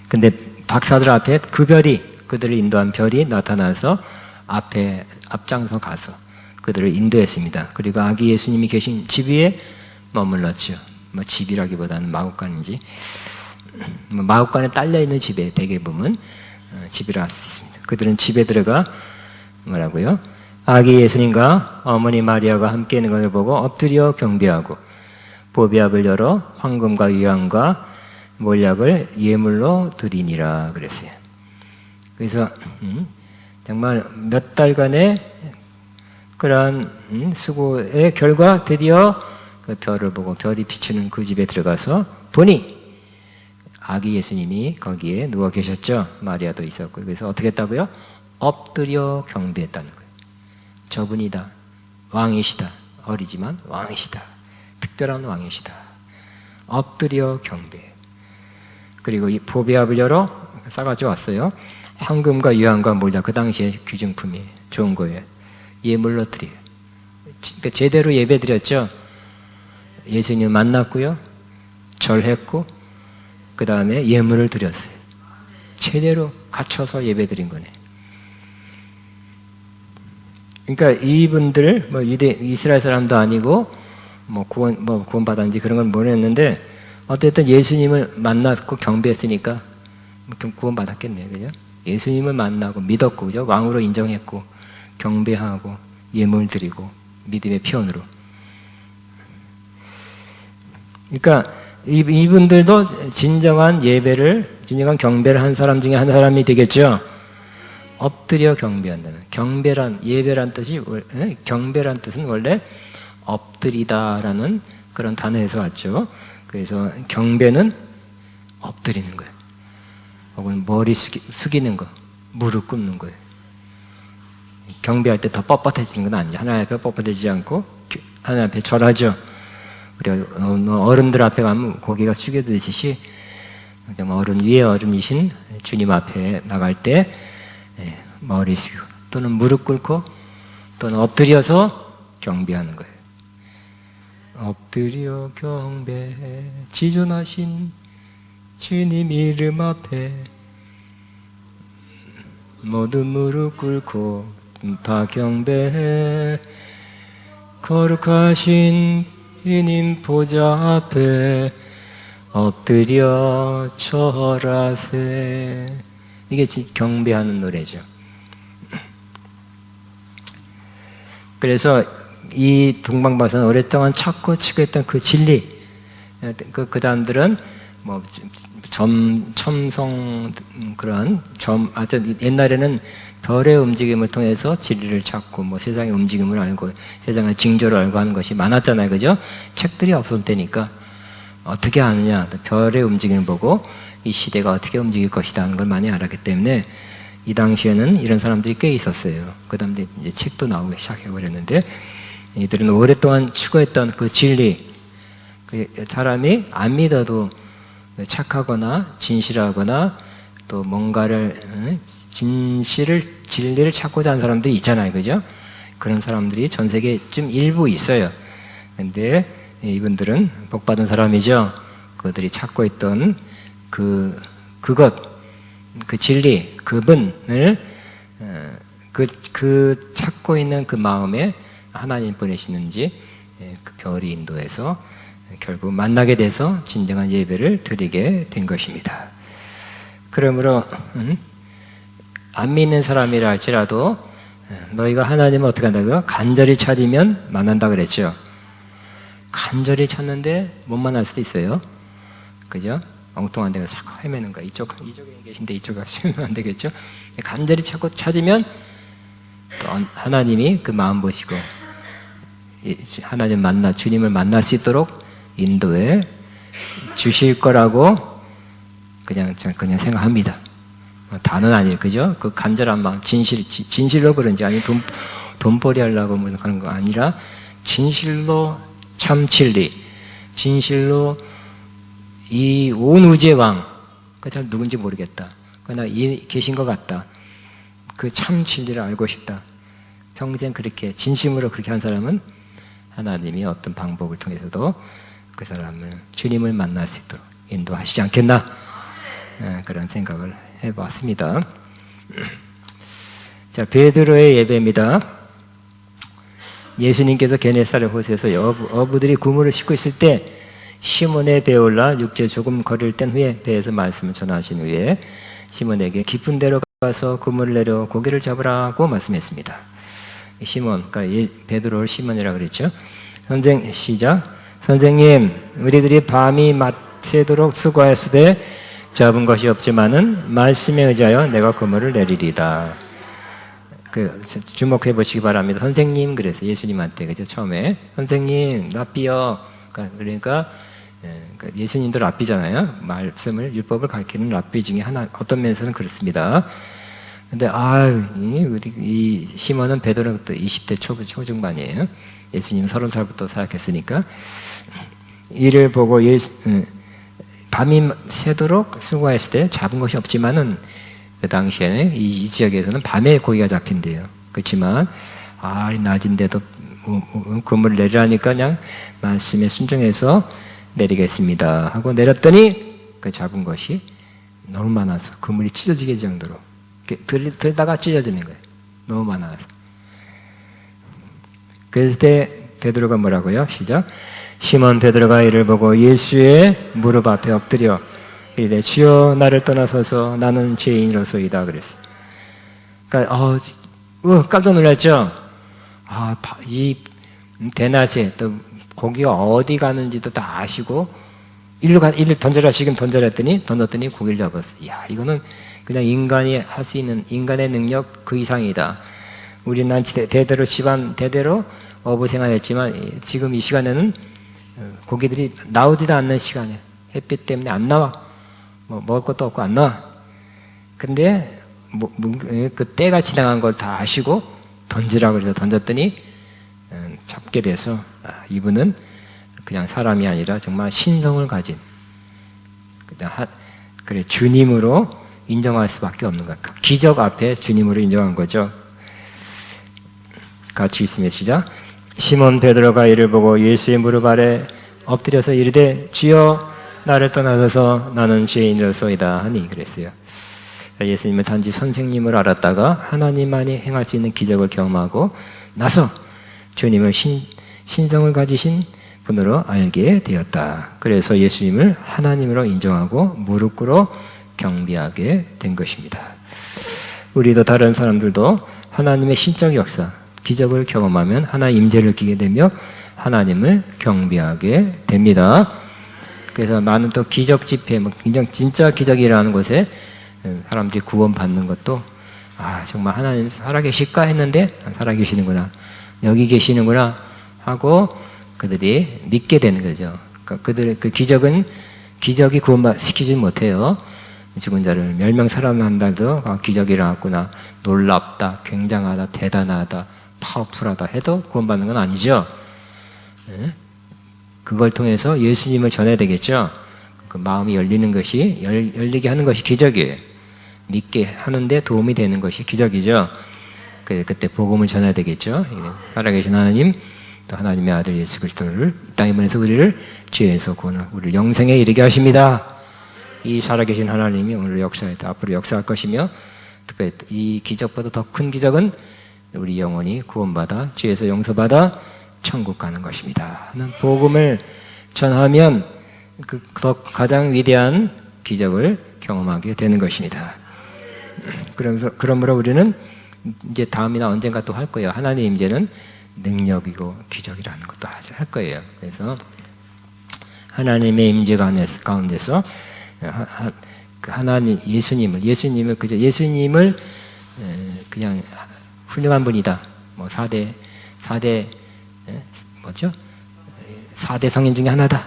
근데 박사들 앞에 그 별이 그들을 인도한 별이 나타나서 앞장서 가서 그들을 인도했습니다. 그리고 아기 예수님이 계신 집 위에 머물렀죠. 뭐 집이라기보다는 마구간인지 마구간에 딸려 있는 집에 대개 보면 집이라 할 수 있습니다. 그들은 집에 들어가 뭐라고요? 아기 예수님과 어머니 마리아가 함께 있는 것을 보고 엎드려 경배하고 보배압을 열어 황금과 유황과 몰약을 예물로 드리니라 그랬어요. 그래서 정말 몇 달간의 그런 수고의 결과 드디어 그 별을 보고 별이 비추는 그 집에 들어가서 보니 아기 예수님이 거기에 누워 계셨죠. 마리아도 있었고. 그래서 어떻게 했다고요? 엎드려 경배했다는 거예요. 저분이다. 왕이시다. 어리지만 왕이시다. 특별한 왕이시다. 엎드려 경배. 그리고 이 보배압을 열어 싸가지고 왔어요. 황금과 유황과 몰약, 그 당시에 귀중품이 좋은 거예요. 예물로 드려요. 그러니까 제대로 예배 드렸죠. 예수님 만났고요. 절했고 그 다음에 예물을 드렸어요. 제대로 갖춰서 예배 드린 거네. 그러니까 이분들 이스라엘 사람도 아니고 구원 받았는지 그런 건 모르겠는데 어쨌든 예수님을 만났고 경배했으니까 구원 받았겠네요, 그죠? 예수님을 만나고 믿었고, 그죠? 왕으로 인정했고, 경배하고, 예물 드리고, 믿음의 표현으로. 그러니까 이분들도 진정한 경배를 한 사람 중에 한 사람이 되겠죠. 엎드려 경배한다는 예배란 뜻은 원래 엎드리다라는 그런 단어에서 왔죠. 그래서 경배는 엎드리는 거예요. 혹은 머리 숙이는 거, 무릎 꿇는 거예요. 경배할 때 더 뻣뻣해지는 건 아니죠. 하나님 앞에 뻣뻣해지지 않고 하나님 앞에 절하죠. 우리가 어른들 앞에 가면 고개가 숙여지듯이 어른 위에 어른이신 주님 앞에 나갈 때 머리 숙이고 또는 무릎 꿇고 또는 엎드려서 경배하는 거예요. 엎드려 경배해 지존하신 주님 이름 앞에 모두 무릎 꿇고 다 경배해 거룩하신 주님 보좌 앞에 엎드려 절하세. 이게 경배하는 노래죠. 그래서 이 동방바사는 오랫동안 찾고 추구했던 그 진리, 그 사람들은 뭐 첨성 그런 하여튼 옛날에는 별의 움직임을 통해서 진리를 찾고 뭐 세상의 움직임을 알고 세상의 징조를 알고 하는 것이 많았잖아요, 그죠? 책들이 없었을 때니까 어떻게 아느냐, 별의 움직임을 보고 이 시대가 어떻게 움직일 것이다 하는 걸 많이 알았기 때문에 이 당시에는 이런 사람들이 꽤 있었어요. 그 다음에 이제 책도 나오기 시작해버렸는데 이들은 오랫동안 추구했던 그 진리, 그 사람이 안 믿어도 착하거나 진실하거나 또 뭔가를 진리를 찾고자 하는 사람들이 있잖아요, 그죠? 그런 사람들이 전 세계에 좀 일부 있어요. 근데 이분들은 복받은 사람이죠. 그들이 찾고 있던 그 진리, 그분을 그 찾고 있는 그 마음에 하나님 보내시는지 그 별이 인도해서 결국 만나게 돼서 진정한 예배를 드리게 된 것입니다. 그러므로 안 믿는 사람이라 할지라도 너희가 하나님을 어떻게 한다고요? 간절히 찾으면 만난다 그랬죠. 간절히 찾는데 못 만날 수도 있어요. 그죠? 엉뚱한 데가 자꾸 헤매는 거야. 이쪽에 계신데 이쪽 가시면 안 되겠죠? 간절히 찾으면 또 하나님이 그 마음 보시고 하나님 주님을 만날 수 있도록 인도해 주실 거라고 그냥 생각합니다. 다는 아니에요, 그죠? 그 간절한 마음, 진실로 그런지 아니 돈벌이 하려고 뭐 그런 거 아니라 진실로 참 진리, 진실로 이 온 우주의 왕, 그 사람 누군지 모르겠다. 그러나 계신 것 같다. 그 참 진리를 알고 싶다. 평생 그렇게 진심으로 그렇게 한 사람은 하나님이 어떤 방법을 통해서도 그 사람을 주님을 만날 수 있도록 인도하시지 않겠나 그런 생각을 해봤습니다. 자, 베드로의 예배입니다. 예수님께서 게네사렛 호수에서 어부들이 그물을 싣고 있을 때 시몬의 배에 올라 육지에 조금 거리를 뗀 후에 배에서 말씀을 전하신 후에 시몬에게 깊은 데로 가서 그물을 내려 고기를 잡으라고 말씀했습니다. 시몬, 그러니까 베드로를 시몬이라고 그랬죠. 시작. 선생님, 우리들이 밤이 맞새도록 수고하였으되 잡은 것이 없지만은 말씀에 의지하여 내가 그물을 내리리다. 주목해 보시기 바랍니다. 선생님, 그래서 예수님한테 그죠? 처음에 선생님, 랍비요. 그러니까 예수님도 랍비잖아요. 말씀을 율법을 가르치는 랍비 중에 하나, 어떤 면에서는 그렇습니다. 근데 이 시몬은 베드로는 20대 초중반이에요. 예수님 30살부터 사역했으니까 이를 보고 밤이 새도록 수고했을 때 잡은 것이 없지만은 그 당시에는 이 지역에서는 밤에 고기가 잡힌대요. 그렇지만 낮인데도 그물을 내리라니까 그냥 말씀에 순종해서 내리겠습니다 하고 내렸더니 그 잡은 것이 너무 많아서 그물이 찢어지게 정도로 들다가 찢어지는 거예요. 너무 많아서. 그럴 때 베드로가 뭐라고요? 시작. 시몬 베드로가 이를 보고 예수의 무릎 앞에 엎드려 이르되 주여 나를 떠나소서 나는 죄인이로소이다 그랬어요. 그러니까 깜짝 놀랐죠. 이 대낮에 또 고기가 어디 가는지도 다 아시고 일로 던져라 지금 던져랬더니 던졌더니 고기를 잡았어요. 이야, 이거는 그냥 인간이 할 수 있는 인간의 능력 그 이상이다. 우리는 대대로 집안 대대로 어부 생활했지만 지금 이 시간에는 고기들이 나오지도 않는 시간에 햇빛 때문에 안 나와. 먹을 것도 없고 안 나와. 근데 그 때가 지나간 걸 다 아시고 던지라고 해서 던졌더니 잡게 돼서 이분은 그냥 사람이 아니라 정말 신성을 가진 그래, 주님으로 인정할 수밖에 없는 것. 기적 앞에 주님으로 인정한 거죠. 같이 있으면 시작. 시몬 베드로가 이를 보고 예수의 무릎 아래 엎드려서 이르되 주여 나를 떠나서서 나는 죄인이로소이다 하니 그랬어요. 예수님은 단지 선생님을 알았다가 하나님만이 행할 수 있는 기적을 경험하고 나서 주님을 신성을 가지신 분으로 알게 되었다. 그래서 예수님을 하나님으로 인정하고 무릎 꿇어 경배하게 된 것입니다. 우리도 다른 사람들도 하나님의 신적 역사, 기적을 경험하면 하나의 임재를 끼게 되며 하나님을 경배하게 됩니다. 그래서 많은 또 기적 집회, 진짜 기적이라는 곳에 사람들이 구원받는 것도 정말 하나님 살아계실까 했는데 살아계시는구나, 여기 계시는구나 하고 그들이 믿게 되는 거죠. 그들의 그 기적이 구원시키지 못해요. 죽은 자를 멸명 살아난다도 기적이 일어났구나, 놀랍다, 굉장하다, 대단하다, 파워풀하다 해도 구원받는 건 아니죠. 그걸 통해서 예수님을 전해야 되겠죠. 그 마음이 열리는 것이, 열리게 하는 것이 기적이에요. 믿게 하는데 도움이 되는 것이 기적이죠. 그때 복음을 전해야 되겠죠. 살아계신 하나님, 또 하나님의 아들 예수 그리스도를 이 땅에 보내서 우리를 죄에서 구원하고 우리를 영생에 이르게 하십니다. 이 살아계신 하나님이 오늘 역사에도 앞으로 역사할 것이며, 특별히 이 기적보다 더 큰 기적은 우리 영혼이 구원받아 죄에서 용서받아 천국 가는 것입니다 하는 복음을 전하면 더 가장 위대한 기적을 경험하게 되는 것입니다. 그러므로 우리는 이제 다음이나 언젠가 또 할 거예요. 하나님의 임재는 능력이고 기적이라는 것도 할 거예요. 그래서 하나님의 임재 가운데서 하나님 예수님을 그냥 훌륭한 분이다. 4대 성인 중에 하나다.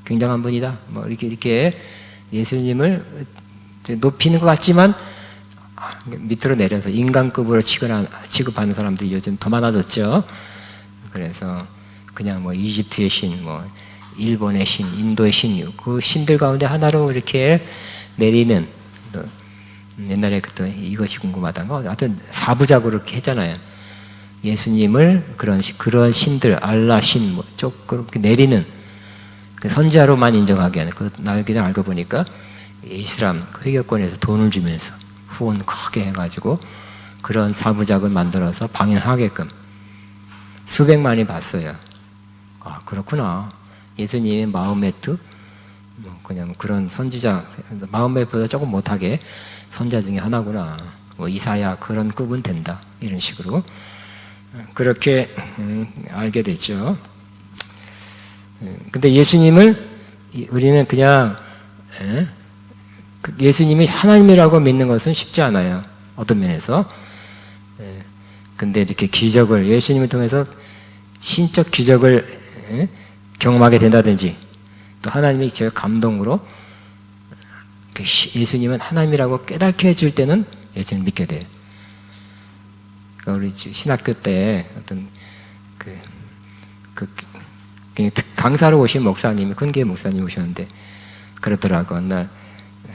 굉장한 분이다. 이렇게 예수님을 높이는 것 같지만 밑으로 내려서 인간급으로 취급하는 사람들이 요즘 더 많아졌죠. 그래서 그냥 이집트의 신, 일본의 신, 인도의 신, 그 신들 가운데 하나로 이렇게 내리는, 옛날에 그때 이것이 궁금하다는 거, 하여튼 사부작으로 이렇게 했잖아요. 예수님을 그런 신들, 알라 신, 그렇게 내리는, 선지자로만 인정하게 하는, 나중에 알고 보니까 이슬람 회교권에서 돈을 주면서 후원 크게 해가지고 그런 사부작을 만들어서 방영하게끔 수백만이 봤어요. 그렇구나. 예수님의 마호메트, 그냥 그런 선지자, 마호메트보다 조금 못하게 선지자 중에 하나구나. 이사야 그런 급은 된다. 이런 식으로 그렇게 알게 됐죠. 근데 예수님을 우리는 그냥 예수님이 하나님이라고 믿는 것은 쉽지 않아요. 어떤 면에서. 근데 이렇게 기적을 예수님을 통해서 신적 기적을 경험하게 된다든지, 또 하나님이 제가 감동으로 예수님은 하나님이라고 깨닫게 해줄 때는 예수님을 믿게 돼요. 우리 신학교 때 어떤 강사로 오신 목사님이, 큰교회 목사님 오셨는데 그러더라고. 어느 날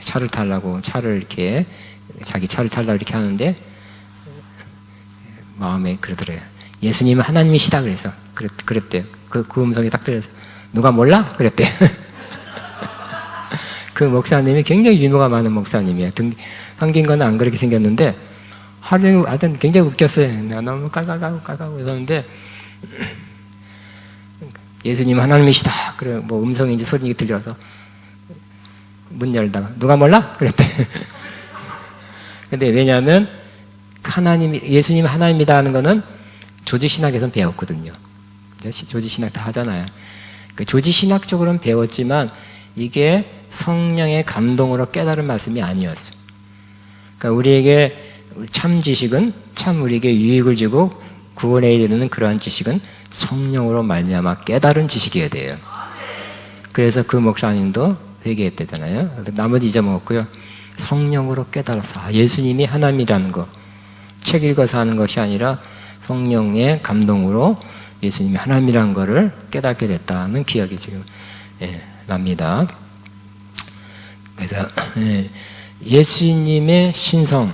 차를 타려고 자기 차를 타려고 이렇게 하는데 마음에 그러더래요. 예수님은 하나님이시다 그래서 그랬대요. 그 음성이 딱 들려서 누가 몰라? 그랬대요. 그 목사님이 굉장히 유머가 많은 목사님이에요. 생긴 건 안 그렇게 생겼는데 하여튼 굉장히 웃겼어요. 내가 너무 깔깔깔깔깔 웃었는데 예수님 하나님이시다. 그래 음성인지 소리인지 들려서 문 열다가 누가 몰라? 그랬대. 근데 왜냐하면 예수님 하나님이다 하는 거는 조지신학에서는 배웠거든요. 조지신학 다 하잖아요. 조지신학적으로는 배웠지만 이게 성령의 감동으로 깨달은 말씀이 아니었어요. 그러니까 우리에게 참 지식은 우리에게 유익을 주고 구원에 이르는 그러한 지식은 성령으로 말미암아 깨달은 지식이어야 돼요. 그래서 그 목사님도 회개했대잖아요. 나머지 잊어먹었고요. 성령으로 깨달아서 예수님이 하나님이라는 거, 책 읽어서 하는 것이 아니라 성령의 감동으로 예수님이 하나님이라는 것을 깨닫게 됐다는 기억이 지금 납니다. 그래서 예수님의 신성을,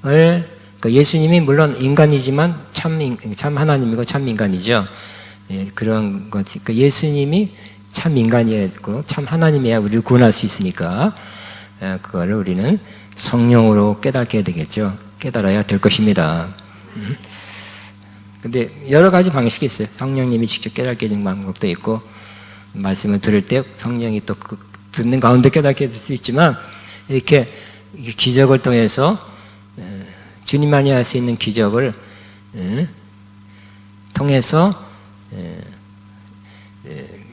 그러니까 예수님이 물론 인간이지만 참 하나님이고 참 인간이죠. 그런 것, 그러니까 예수님이 참 인간이고 참 하나님이야 우리를 구원할 수 있으니까 그거를 우리는 성령으로 깨닫게 되겠죠. 깨달아야 될 것입니다. 근데 여러 가지 방식이 있어요. 성령님이 직접 깨닫게 되는 방법도 있고, 말씀을 들을 때 성령이 또 듣는 가운데 깨닫게 될 수 있지만, 이렇게 기적을 통해서 주님만이 할 수 있는 기적을 통해서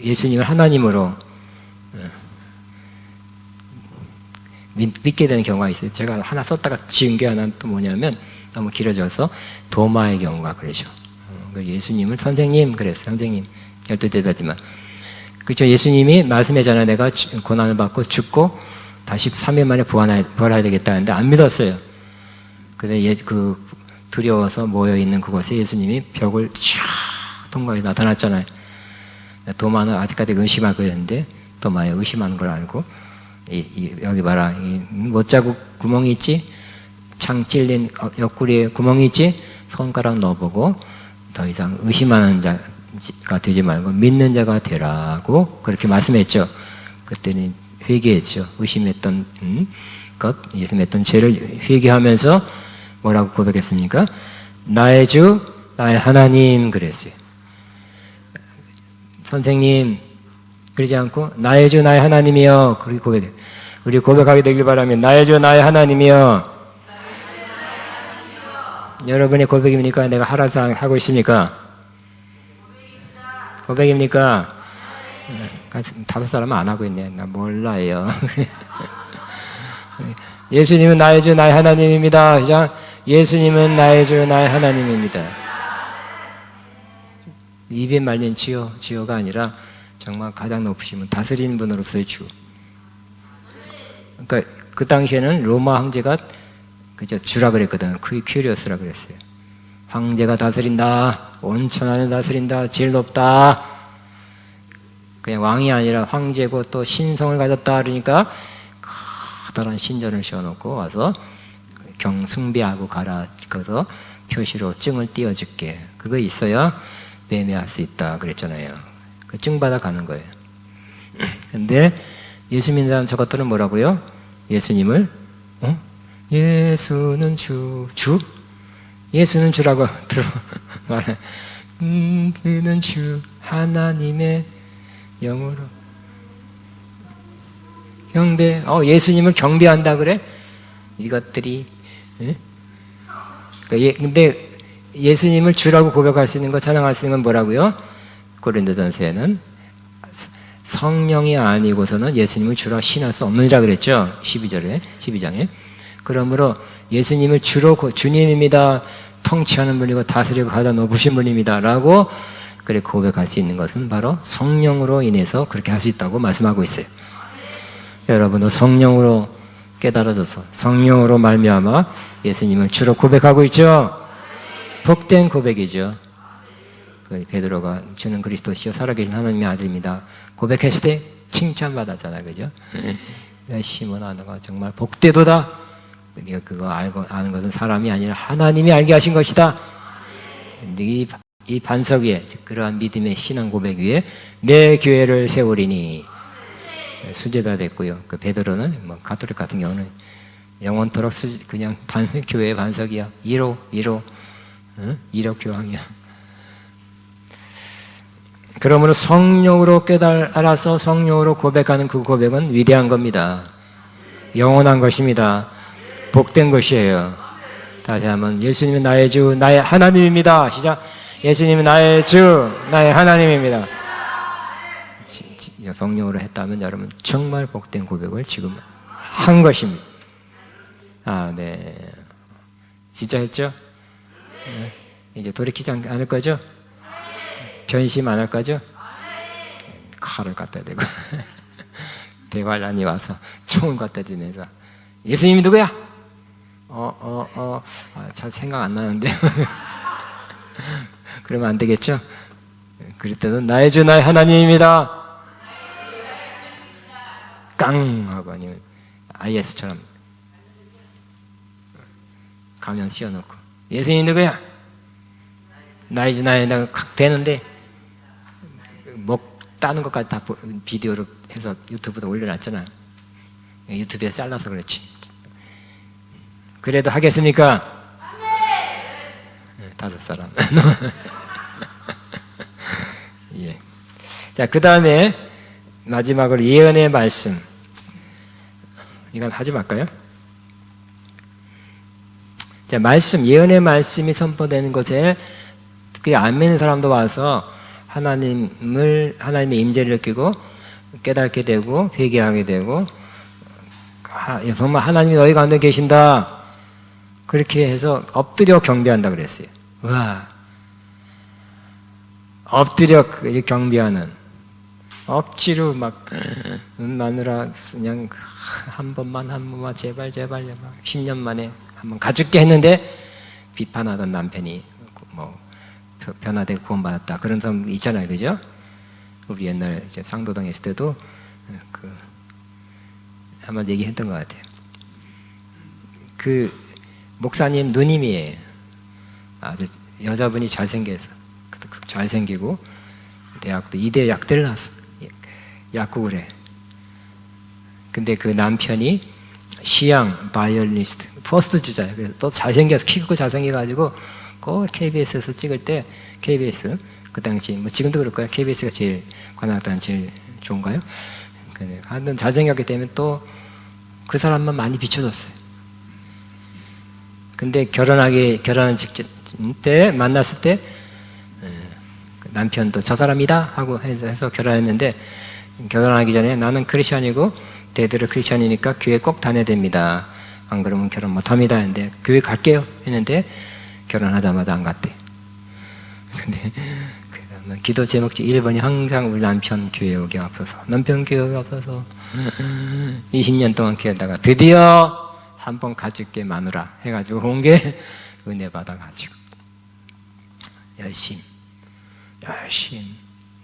예수님을 하나님으로 믿게 되는 경우가 있어요. 제가 하나 썼다가 지은 게 하나 또 뭐냐면, 너무 길어져서 도마의 경우가 그러죠. 예수님을 선생님 그랬어요. 선생님 12대다지만 그렇죠. 예수님이 말씀했잖아요. 내가 고난을 받고 죽고 다시 3일 만에 부활해야 되겠다는데 안 믿었어요. 근데 두려워서 모여있는 그곳에 예수님이 벽을 쫙 통과해 나타났잖아요. 도마는 아직까지 의심하고 있는데 도마에 의심하는 걸 알고 여기 봐라, 못자국 구멍이 있지? 창 찔린 옆구리에 구멍이 있지? 손가락 넣어보고 더 이상 의심하는 자가 되지 말고 믿는 자가 되라고 그렇게 말씀했죠. 그때는 회개했죠. 의심했던 의심했던 죄를 회개하면서 뭐라고 고백했습니까? 나의 주, 나의 하나님 그랬어요. 선생님 그러지 않고 나의 주, 나의 하나님이여 그렇게 고백해요. 우리 고백하게 되길 바라면 나의 주, 나의 하나님이여. 여러분의 고백입니까? 내가 하라고 하고 있습니까? 고백입니까? 다섯 사람은 안 하고 있네. 나 몰라요. 예수님은 나의 주, 나의 하나님입니다. 시작. 예수님은 나의 주, 나의 하나님입니다. 입에 말린 지어가 아니라 정말 가장 높으시면 다스리는 분으로서의 주. 그러니까 그 당시에는 로마 황제가 그저 주라 그랬거든. 큐리어스라 그랬어요. 황제가 다스린다. 온 천하를 다스린다. 제일 높다. 그냥 왕이 아니라 황제고 또 신성을 가졌다. 그러니까 커다란 신전을 세워놓고 와서 숭배하고 가라. 그래서 표시로 증을 띄워줄게. 그거 있어야 매매할 수 있다. 그랬잖아요. 그 증 받아 가는 거예요. 근데 예수 믿는 사람 저것들은 뭐라고요? 예수님을 예수는 주? 예수는 주라고 들어 말해. 그는 주 하나님의 영으로 경배. 예수님을 경배한다 그래? 이것들이. 근데 예수님을 주라고 고백할 수 있는 것, 찬양할 수 있는 건 뭐라고요? 고린도전서에는 성령이 아니고서는 예수님을 주라 신할 수 없느니라 그랬죠. 12장에. 그러므로 예수님을 주로 주님입니다. 통치하는 분이고 다스리고 가다 높으신 분입니다. 라고 그렇게 고백할 수 있는 것은 바로 성령으로 인해서 그렇게 할 수 있다고 말씀하고 있어요. 여러분도 성령으로 깨달아져서 성령으로 말미암아 예수님을 주로 고백하고 있죠. 복된 고백이죠. 베드로가 주는 그리스도시요 살아계신 하나님의 아들입니다. 고백했을 때 칭찬받았잖아요. 그죠? 시몬 아너가 정말 복되도다. 네가 그거 아는 것은 사람이 아니라 하나님이 알게 하신 것이다. 이 반석 위에, 그러한 믿음의 신앙 고백 위에 내 교회를 세우리니. 수제가 됐고요. 그 베드로는 가톨릭 같은 경우는 영원토록 그냥 교회의 반석이야. 1호 교황이야. 그러므로 성령으로 깨달아서 성령으로 고백하는 그 고백은 위대한 겁니다. 영원한 것입니다. 복된 것이에요. 다시 한번 예수님은 나의 주, 나의 하나님입니다. 시작. 예수님은 나의 주, 나의 하나님입니다. 성령으로 했다면 여러분 정말 복된 고백을 지금 한 것입니다. 네. 진짜 했죠? 네. 이제 돌이키지 않을 거죠? 변심 안 할 거죠? 칼을 갖다 대고 대관란이 와서 총을 갖다 대면서 예수님이 누구야? 잘 생각 안 나는데 그러면 안 되겠죠? 그럴 때는 나의 주 나의 하나님입니다. 깡 하고 아니면 IS처럼 가면 씌워놓고 예수님 누구야? 나이 되는데 목 따는 것까지 다 비디오로 해서 유튜브에 올려놨잖아. 유튜브에 잘라서 그렇지. 그래도 하겠습니까? 다섯 사람. 예. 자, 그 다음에 마지막으로 예언의 말씀. 이건 하지 말까요? 자, 예언의 말씀이 선포되는 곳에 그 안 믿는 사람도 와서 하나님의 임재를 느끼고 깨닫게 되고 회개하게 되고 정말 하나님이 너희 가운데 계신다. 그렇게 해서 엎드려 경배한다 그랬어요. 와, 엎드려 경배하는, 억지로 막 마누라 그냥 한 번만 제발 10년 만에 한번 가줄게 했는데 비판하던 남편이 뭐 변화되고 구원받았다 그런 사람 있잖아요, 그죠? 우리 옛날 상도당에 있을 때도 한번 얘기했던 것 같아요. 그 목사님 누님이에요. 아주 여자분이 잘생겨서 잘생기고 대학도 2대 약대를 나왔어. 약국을 해. 근데 그 남편이 시향 바이올리니스트 퍼스트 주자야. 그래서 또 잘생겨서 키 크고 잘생겨가지고 꼭 KBS에서 찍을 때 KBS 그 당시 뭐 지금도 그럴 거야. KBS가 제일 관악단 제일 좋은가요? 하여튼 잘생겼기 때문에 또 그 사람만 많이 비춰줬어요. 근데 결혼하는 직전 때 만났을 때 남편도 저 사람이다 하고 해서 결혼했는데 결혼하기 전에 나는 크리스천이고 대대로 크리스천이니까 교회 꼭 다녀야 됩니다. 안 그러면 결혼 못합니다 했는데 교회 갈게요 했는데 결혼하자마자 안 갔대. 근데 기도 제목지 1번이 항상 우리 남편 교회 오게 앞서서 20년 동안 기다다가 드디어 한 번 가줄게 마누라 해가지고 온 게 은혜 받아가지고 열심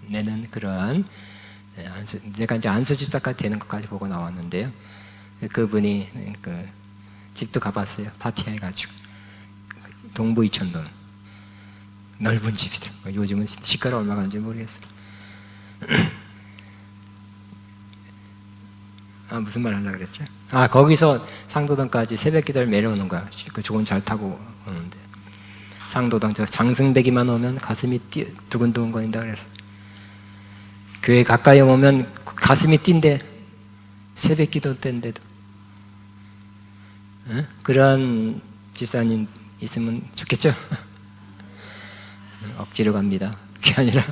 내는 그러한 내가 이제 안수 집사까지 되는 것까지 보고 나왔는데요. 그분이 집도 가봤어요. 파티해가지고 동부 이천동 넓은 집이더라고요. 요즘은 시가가 얼마 가는지 모르겠어요. 무슨 말 하려고 그랬죠? 거기서 상도동까지 새벽 기도를 내려오는 거야. 그 조금 잘 타고 오는데 상도동 저 장승배기만 오면 가슴이 두근두근 거린다 그랬어. 교회 가까이 오면 가슴이 뛴대. 새벽 기도 때인데도. 그런 집사님 있으면 좋겠죠? 억지로 갑니다. 그게 아니라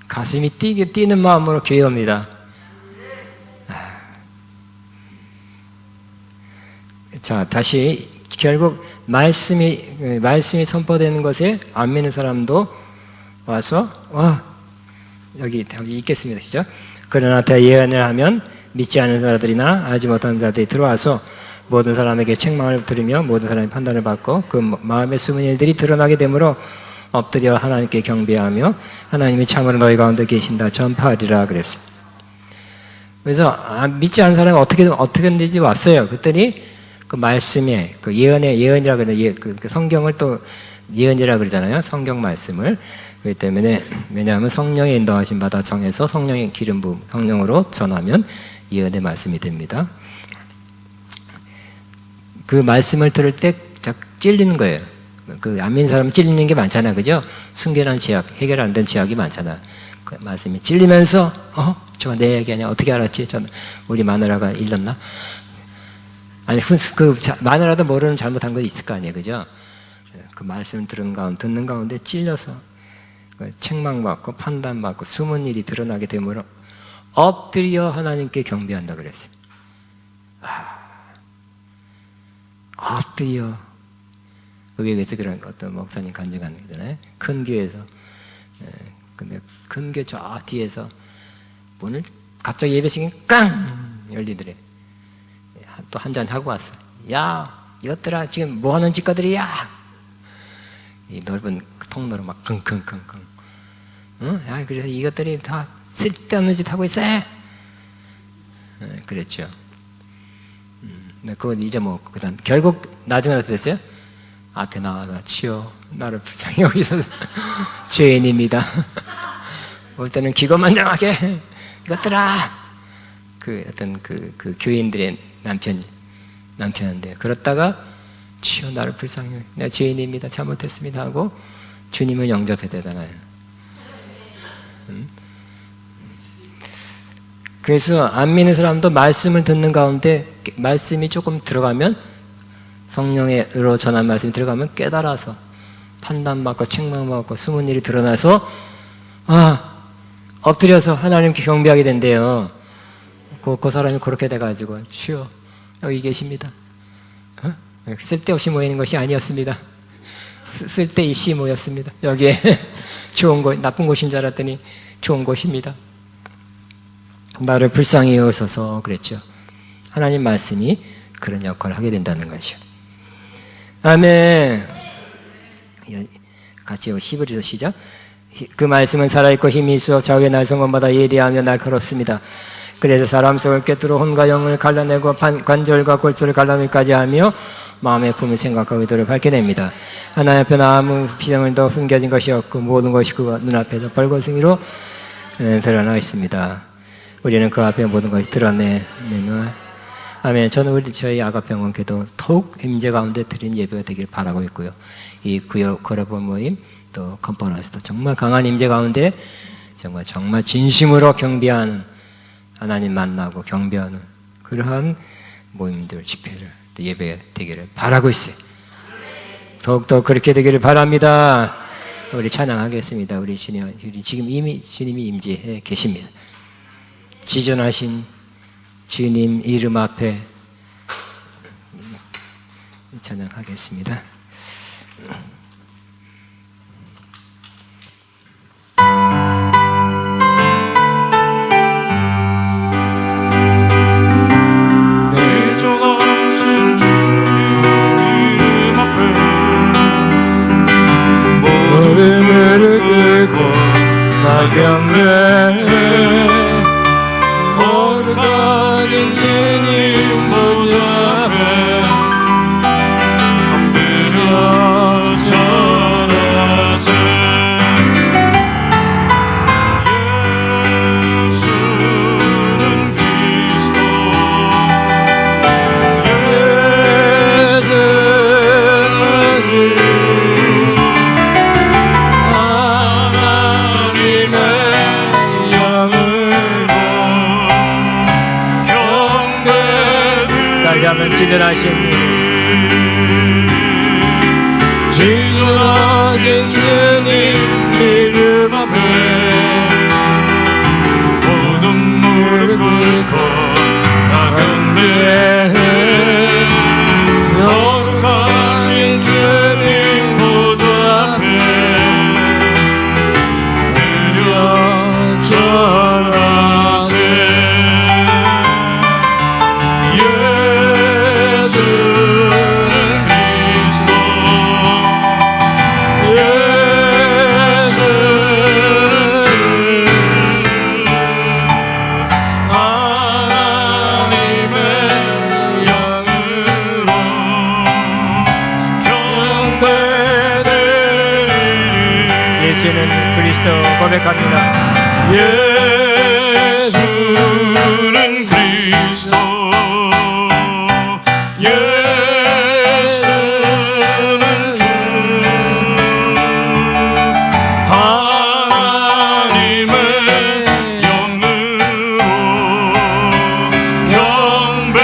가슴이 뛰는 마음으로 교회 옵니다. 자, 다시 결국 말씀이 선포되는 것에 안 믿는 사람도 와서 여기 읽겠습니다. 그죠? 그러나 다 예언을 하면 믿지 않는 자들이나 알지 못하는 자들이 들어와서 모든 사람에게 책망을 들으며 모든 사람의 판단을 받고 그 마음에 숨은 일들이 드러나게 되므로 엎드려 하나님께 경배하며 하나님이 참으로 너희 가운데 계신다 전파하리라 그랬어요. 그래서 믿지 않는 사람이 어떻게든지 왔어요. 그랬더니 그 말씀에 그 예언이라 그러는 그 성경을 또 예언이라 그러잖아요. 성경 말씀을. 그렇기 때문에 왜냐하면 성령의 인도하심 받아 정해서 성령의 기름 부음 성령으로 전하면 예언의 말씀이 됩니다. 그 말씀을 들을 때 찔리는 거예요. 그 안 믿는 사람은 찔리는 게 많잖아, 그죠? 순결한 죄악, 해결 안 된 죄악이 많잖아. 그 말씀이 찔리면서 저거 내 얘기 아니야? 어떻게 알았지? 우리 마누라가 일렀나? 아니 그 마누라도 모르는 잘못한 거 있을 거 아니에요, 그죠? 그 말씀을 듣는 가운데 찔려서 책망받고 판단받고 숨은 일이 드러나게 되므로 엎드려 하나님께 경배한다 그랬어요. 엎드려. 그 외국에서 그런 어떤 목사님 간증하는 거잖아요. 큰 교회에서 근데 큰 교회 저 뒤에서 문을 갑자기 예배시킨 깡 열리더래. 또 한 잔 하고 왔어. 야, 이것들아 지금 뭐 하는 짓거들이야? 이 넓은 통로로 막 킁킁킁킁. 응? 야, 그래서 이것들이 다 쓸데없는 짓 하고 있어. 그랬죠. 그건 잊어먹고 그다음 결국 나중에 어떻게 됐어요? 앞에 나와서 주여 나를 불쌍히 여기소서 죄인입니다. 올 때는 기고만장하게 이것들아 어떤 그 교인들의 남편인데 그렇다가 주여 나를 불쌍히 내가 죄인입니다 잘못했습니다 하고 주님을 영접했다잖아요. 그래서 안 믿는 사람도 말씀을 듣는 가운데 말씀이 조금 들어가면 성령으로 전한 말씀이 들어가면 깨달아서 판단받고 책망받고 숨은 일이 드러나서 엎드려서 하나님께 경배하게 된대요. 그 사람이 그렇게 돼가지고 주여 여기 계십니다. 쓸데없이 모이는 것이 아니었습니다. 쓸데있이 모였습니다. 여기에 좋은 곳, 나쁜 곳인 줄 알았더니 좋은 곳입니다. 나를 불쌍히 여기소서 그랬죠. 하나님 말씀이 그런 역할을 하게 된다는 것이죠. 아멘. 같이 11절에서 시작. 그 말씀은 살아있고 힘이 있어 좌우의 날성건마다 예리하며 날카롭습니다. 그래서 사람 속을 꿰뚫어 혼과 영을 갈라내고 관절과 골수를 갈라내기까지 하며 마음의 품을 생각하고 의도를 밝게 됩니다. 하나님 앞에는 아무 비장을 더 숨겨진 것이 없고 모든 것이 그 눈앞에서 벌거숭이로 드러나 있습니다. 우리는 그 앞에 모든 것이 드러내는 아멘. 저는 저희 아가병원교도 더욱 임재 가운데 드린 예배가 되길 바라고 있고요. 이 거래본 모임 또 컨퍼런스도 정말 강한 임재 가운데 정말 진심으로 경배하는 하나님 만나고 경배하는 그러한 모임들 집회를 예배 되기를 바라고 있어요. 더욱더 그렇게 되기를 바랍니다. 우리 찬양하겠습니다. 우리 지금 이미 주님이 임재해 계십니다. 지존하신 주님 이름 앞에 찬양하겠습니다. 지존하신 주님 이름 앞에 모든 무릎을 꿇고 나 경배해 거룩하신 주님 보좌 앞에 엎드려 절하세. 예수는 그리스도 하나님의 영으로 경배를 다시 한번 지존하신 주님 이름 앞에 모든 무릎 꿇고 다 경배해 거룩하신 주님 보좌 앞에 드려 절하세. 예수는 그리스도 예수는 주 하나님의 영으로 경배드리리. 예수는 그리스도 고백합니다. 예수는 그리스도 예수는 주 하나님의 영으로 경배드리리.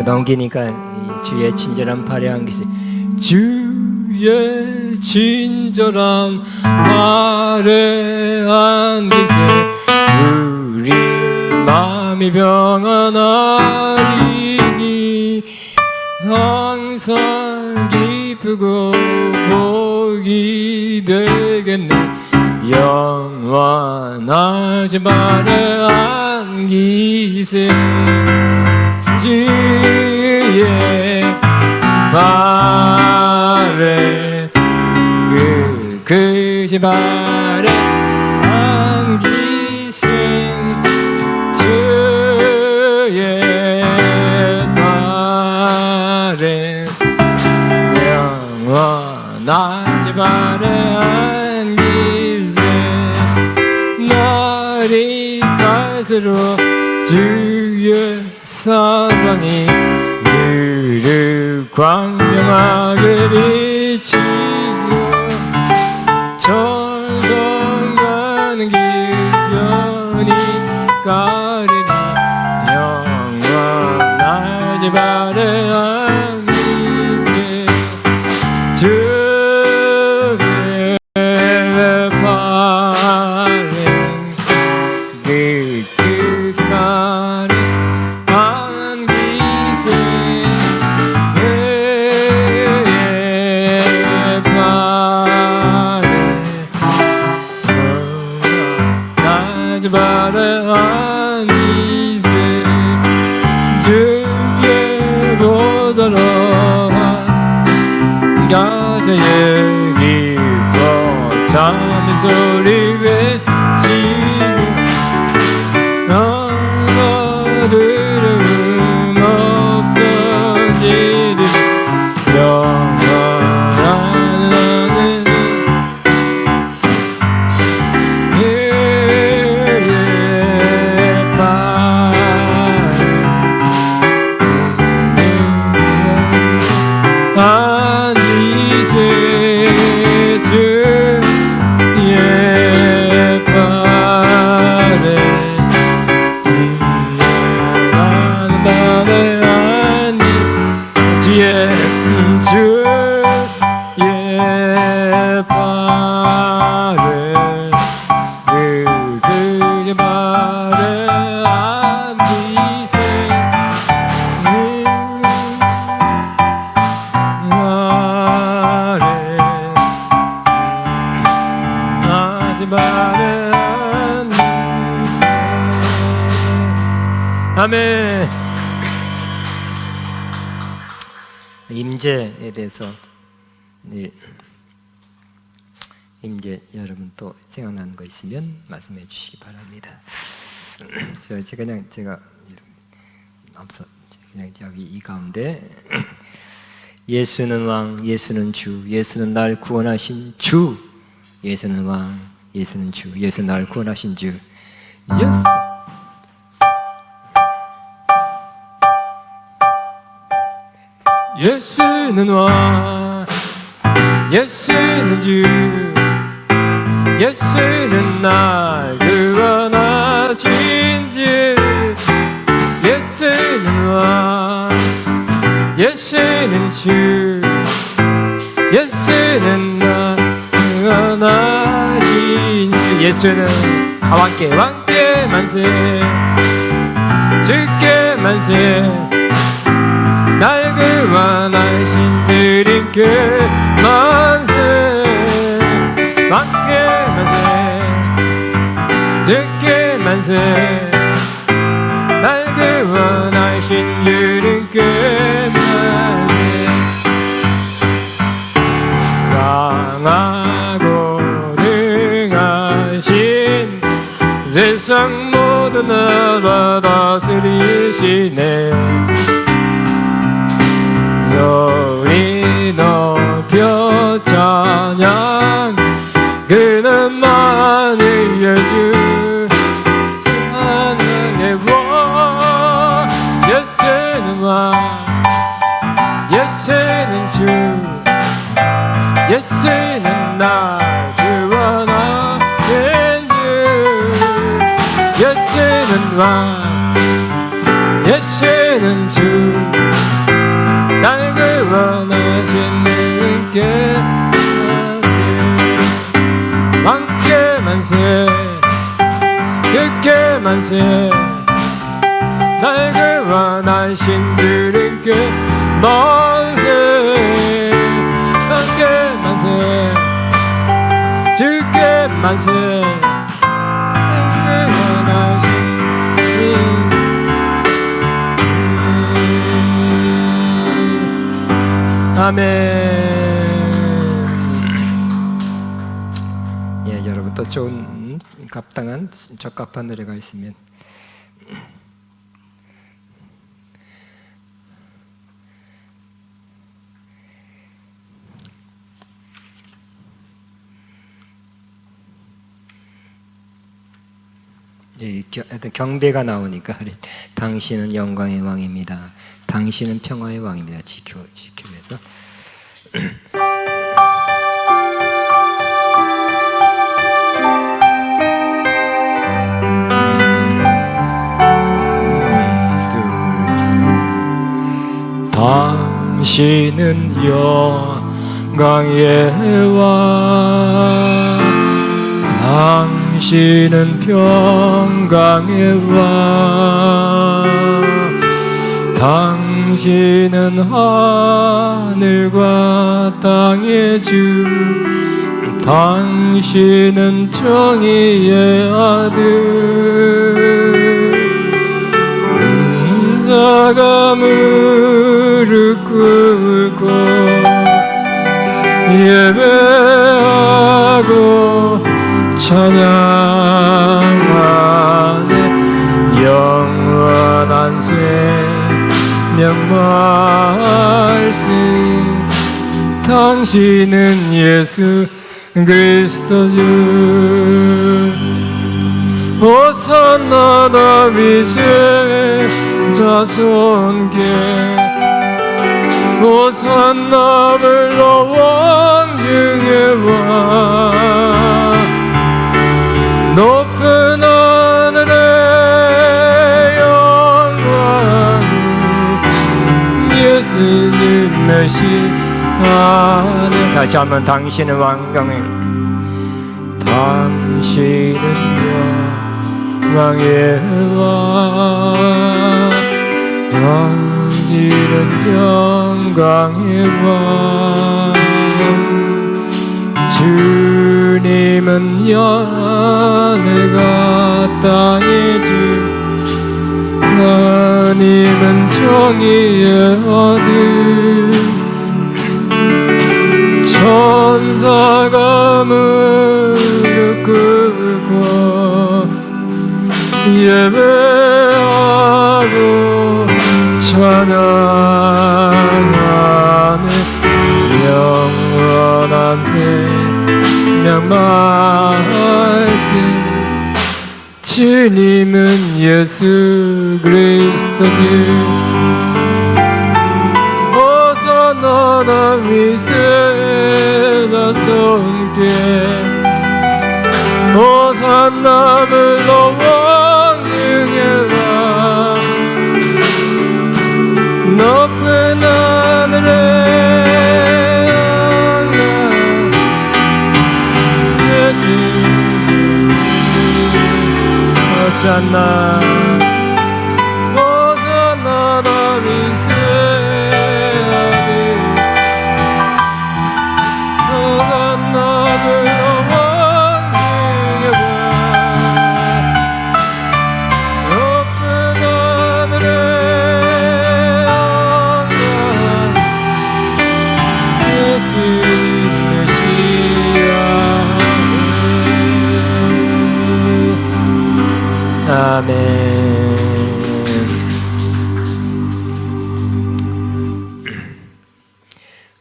넘기니까 이 주의 친절한 발해한 기세 주의 친절한 발해한 기세 우리 마음이 평안하리니 항상 기쁘고 복이 되겠네. 영원하지 발해한 기세 주의 발에 그시 발에 안기신 주의 발에 영원한 지 발에 안기세 날이 갈수록 주의 사랑이 늘 광명하게 비치고 천성가는 길변이 가리니 영원하지 바래 안기세 주의 발에 그 말에 안기세 그의 발에 나지 발에 안기세 주의 보더러 가다에 기뻐 참의 소리 외치고 두려움 없어지리 영원한 하늘 그의 발에 안기세 주의 발에 주의 발에 그의 발에 안기세 나지 발에 안기세 아멘. 임재에 대해서 임재 여러분 또 생각나는 거 있으면 말씀해 주시기 바랍니다. 제가 앞서 그냥 여기 이 가운데 예수는 왕, 예수는 주, 예수는 날 구원하신 주, 예수는 왕, 예수는 주, 예수 날 구원하신 주, 예수. 예수는 왕, 예수는 주, 예수는 날 구원하신 주, 예수는 왕, 예수는 주, 예수는 날 구원하신 주, 예수는 왕께 만세, 주께 만세. 날 구원하신 주님께 만세 왕께 만세 주께 만세 날 구원하신 주님께 만세 강하고 능하신 세상 모든 나라 다스리시네 우리 높여 찬양 그는만을 여주 하늘의 왕 예수는 왕 예수는 주 예수는 날 구원하신 주 예수는 왕 예수는 주 날 구원하신 분께 왕께 만세 주께 만세 날 구원하신 주님께 만세 왕께 만세 주께 만세 날 구원하신 주님 아멘. 갑당한 적합한 노래가 있으면 하여튼 경배가 나오니까 당신은 영광의 왕입니다. 당신은 평화의 왕입니다. 지켜면서 당신은 영광의 왕 당신은 평강의 왕 당신은 하늘과 땅의 주 당신은 정의의 아들 자가 무릎 꿇고 예배하고 찬양하네 영원한 생명 말씀 당신은 예수 그리스도주 호산나 다윗의 자손께 호산나 불러 왕중의 왕 높은 하늘의 영광이 예수님 메시아네 다시 한번 당신은 왕강의 당신은 왕의 왕 당신은 평강의 왕 주님은 하늘과 땅의 주 하나님은 정의의 아들 천사가 무릎 꿇고 예배하고 찬양하네 영원한 생명 말씀 주님은 예수 그리스도주 호산나 다윗의 자손께 호산나 불러 왕중의 왕 높은 하늘의 예수 호산나 호산나 다윗의 아들 호산나 불러 왕중의 왕 높은 하늘의 예수 메시아 아멘.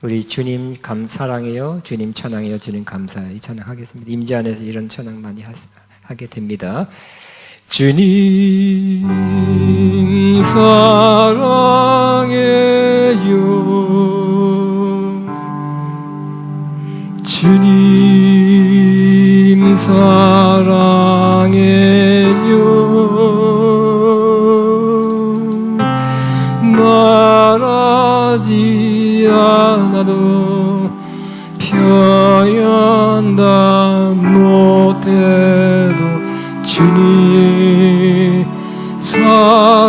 우리 주님 사랑해요, 주님 찬양해요, 주님 감사해요. 이 찬양하겠습니다. 임재 안에서 이런 찬양 많이 하게 됩니다. 주님 사랑해요, 주님 사랑해요. 말하지 않아도 표현 다 못해도 주님 사랑해요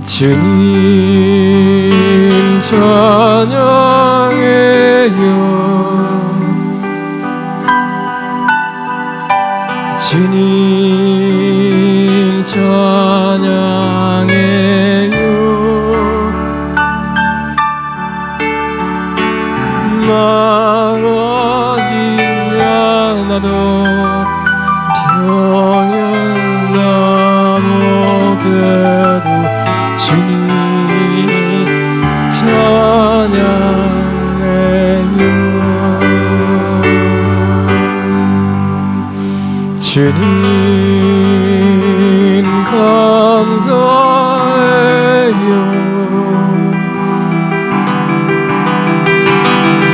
주님 찬양해요 주님 찬양해요 말하지 않아도 병연나 못해도 주님 찬양해요. 주님 감사해요.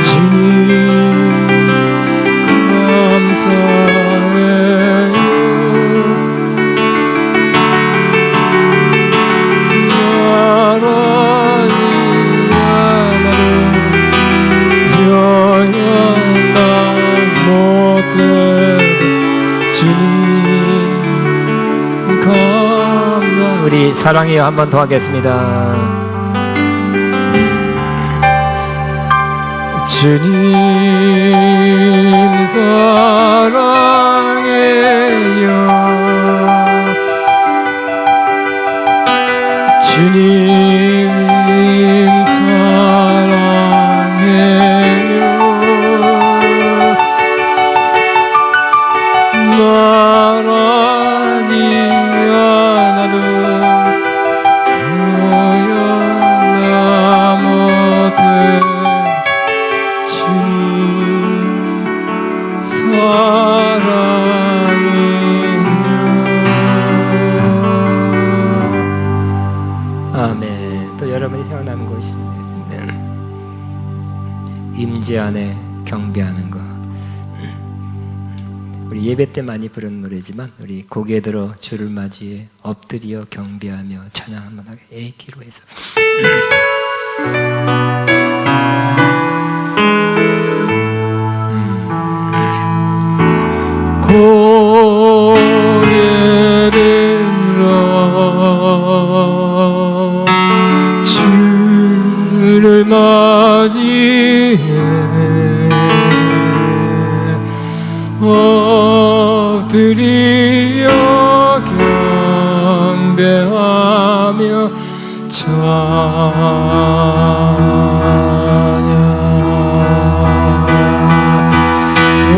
주님 감사해요. 말하지 않아도 표현나 못해도 주님 감사. 우리 사랑해요 한 번 더 하겠습니다. 주님 사랑해요. 주님 사랑해요. 말하지 않아도 표현나 못해 주님 사랑해요. 아멘. 또 여러분이 태어나는 곳입니다. 임재 안에 경배하는 것. 우리 예배 때 많이 부르는 노래지만 우리 고개 들어 주를 맞이해 엎드려 경배하며 찬양 한번 하게 A키로 해서 고개 들어 주를 맞이해 엎드려 경배하며 찬양.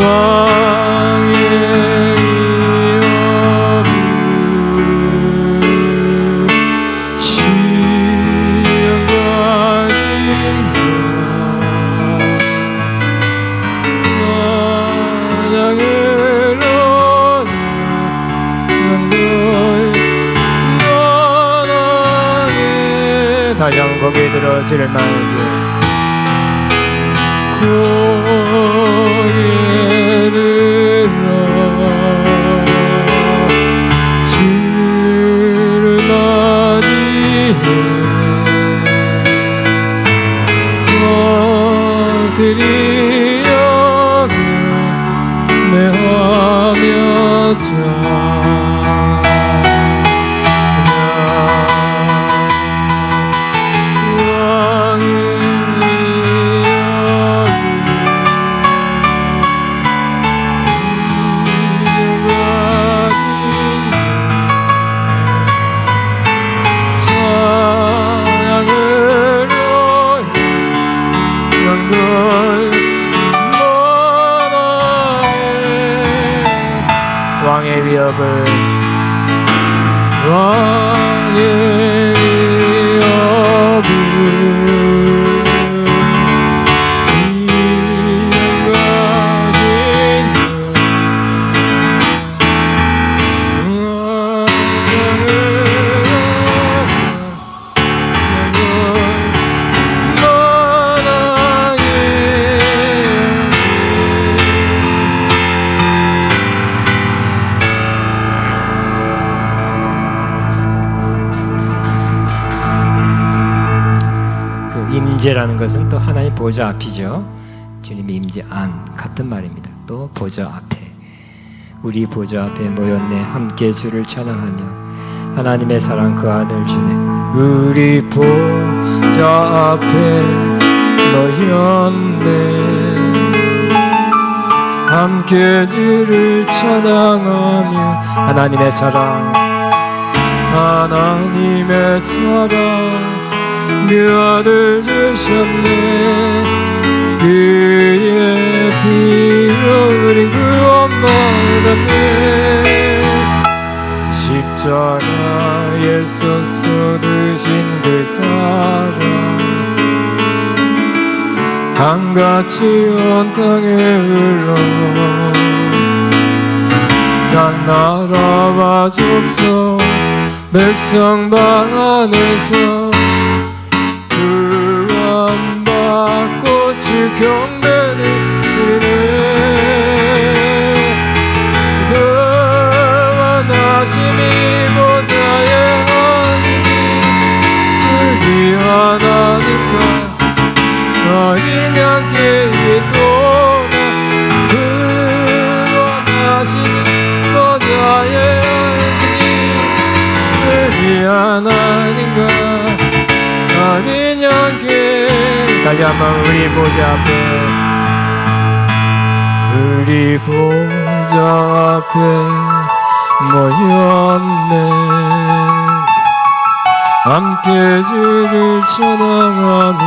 왕의 여부 시영까지 다시 한번 고개 들어 주를 맞이해 고개 들어 주를 맞이해 엎드려 경배하며 왕의 위협을 왕의 위협을 임재라는 것은 또 하나님 보좌 앞이죠. 주님의 임재 안 같은 말입니다. 또 보좌 앞에 우리 보좌 앞에 모였네. 함께 주를 찬양하며 하나님의 사랑 그 아들 주네. 우리 보좌 앞에 모였네. 함께 주를 찬양하며 하나님의 사랑 하나님의 사랑 그 아들 주셨네. 그 피로 우린 구원받았네. 십자가에서 쏟으신 그 사랑 강같이 온 땅에 흘러 각 나라와 족속 백성 방 안에서 구원받고 주 경배를 드리네. 구원하심이 보좌에 앉으니 우리 하나님과 어린 양께 있도다. 구원하심이 보좌에 앉으니 우리 하나님과 어린 양께. 다시 한번 우리 보좌 앞에, 우리 보좌 앞에 모였네. 함께 주를 찬양하며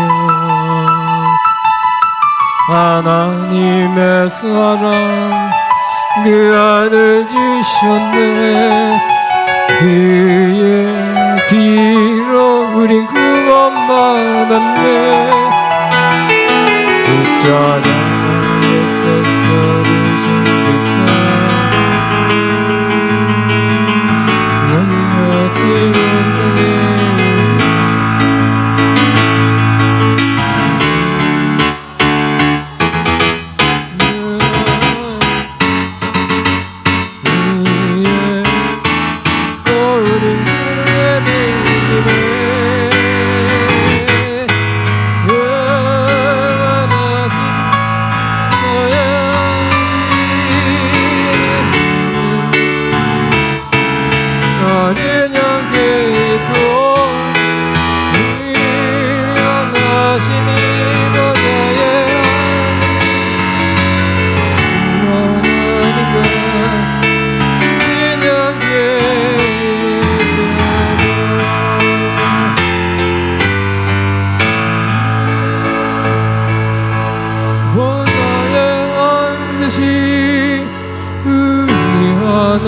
하나님의 사랑 그 아들 주셨네. 그의 피로 우린 구원받았네. 십자가에서 쏟으신 그 사랑 눈같이 온 땅에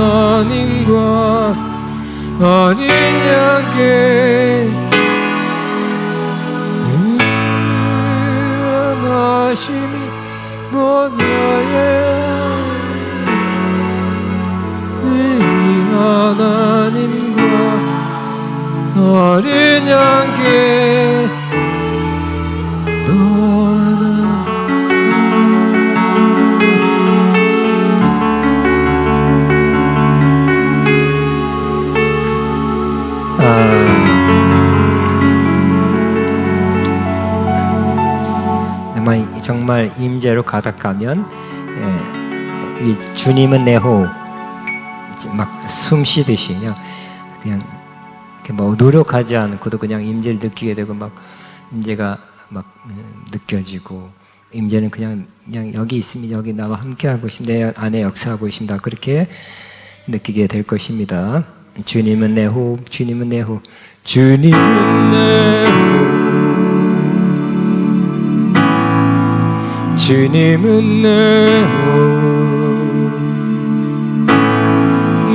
하나님과 어린 양께 하나심이 보좌에 이 하나님과 어린 양께 정말 임재로 가득하면 이 주님은 내 호흡 막 숨 쉬듯이 그냥 뭐 노력하지 않고도 그냥 임재를 느끼게 되고 막 임재가 막 느껴지고 임재는 그냥 여기 있으면 여기 나와 함께하고 있습니다. 내 안에 역사하고 있습니다. 그렇게 느끼게 될 것입니다. 주님은 내 호흡, 주님은 내 호흡, 주님은 내 호흡, 주님은 내 호흡,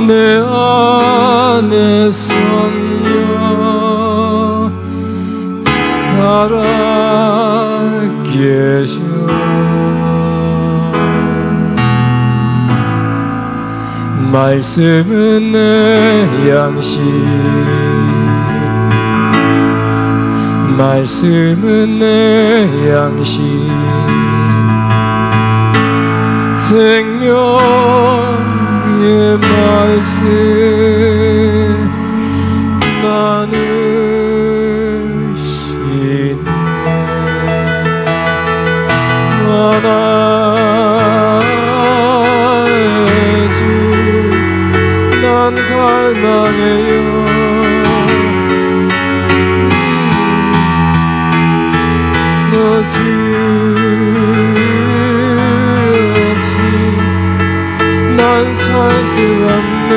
내 안에 성령 살아계셔. 말씀은 내 양식, 말씀은 내 양식, 생명의 말씀 나누시네. 하나의 주 난 갈망해요. 너 주 없이 난 살 수 없네.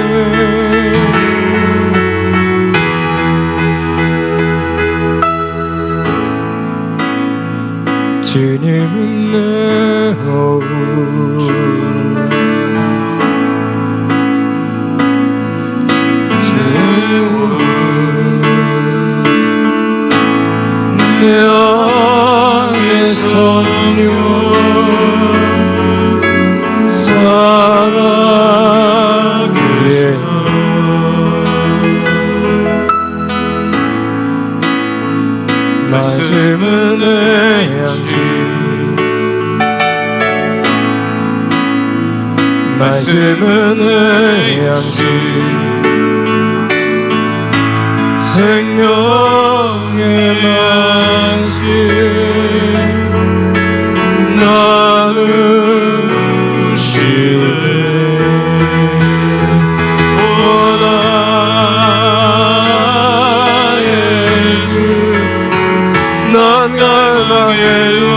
주님은 내 호흡, 말씀은 내 양식 생명의 양식 나는 시네 나의 주 난 갈망해요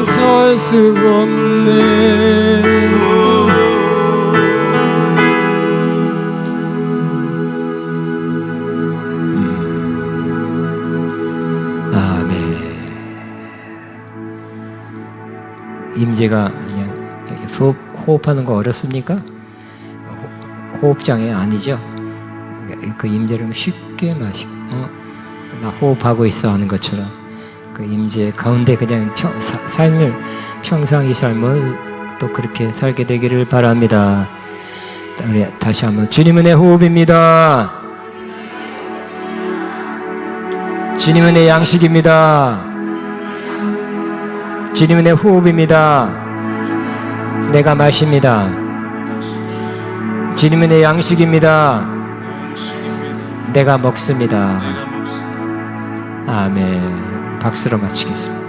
살 수가 없네. 아멘. 임재가 그냥 호흡하는 거 어렵습니까? 호흡장애 아니죠? 그 임재를 쉽게 마시고 나 호흡하고 있어 하는 것처럼 그 임재 가운데 그냥 삶을 평상시 삶을 또 그렇게 살게 되기를 바랍니다. 우리 다시 한번 주님은 내 호흡입니다. 주님은 내 양식입니다. 주님은 내 호흡입니다. 내가 마십니다. 주님은 내 양식입니다. 내가 먹습니다. 아멘. 박수로 마치겠습니다.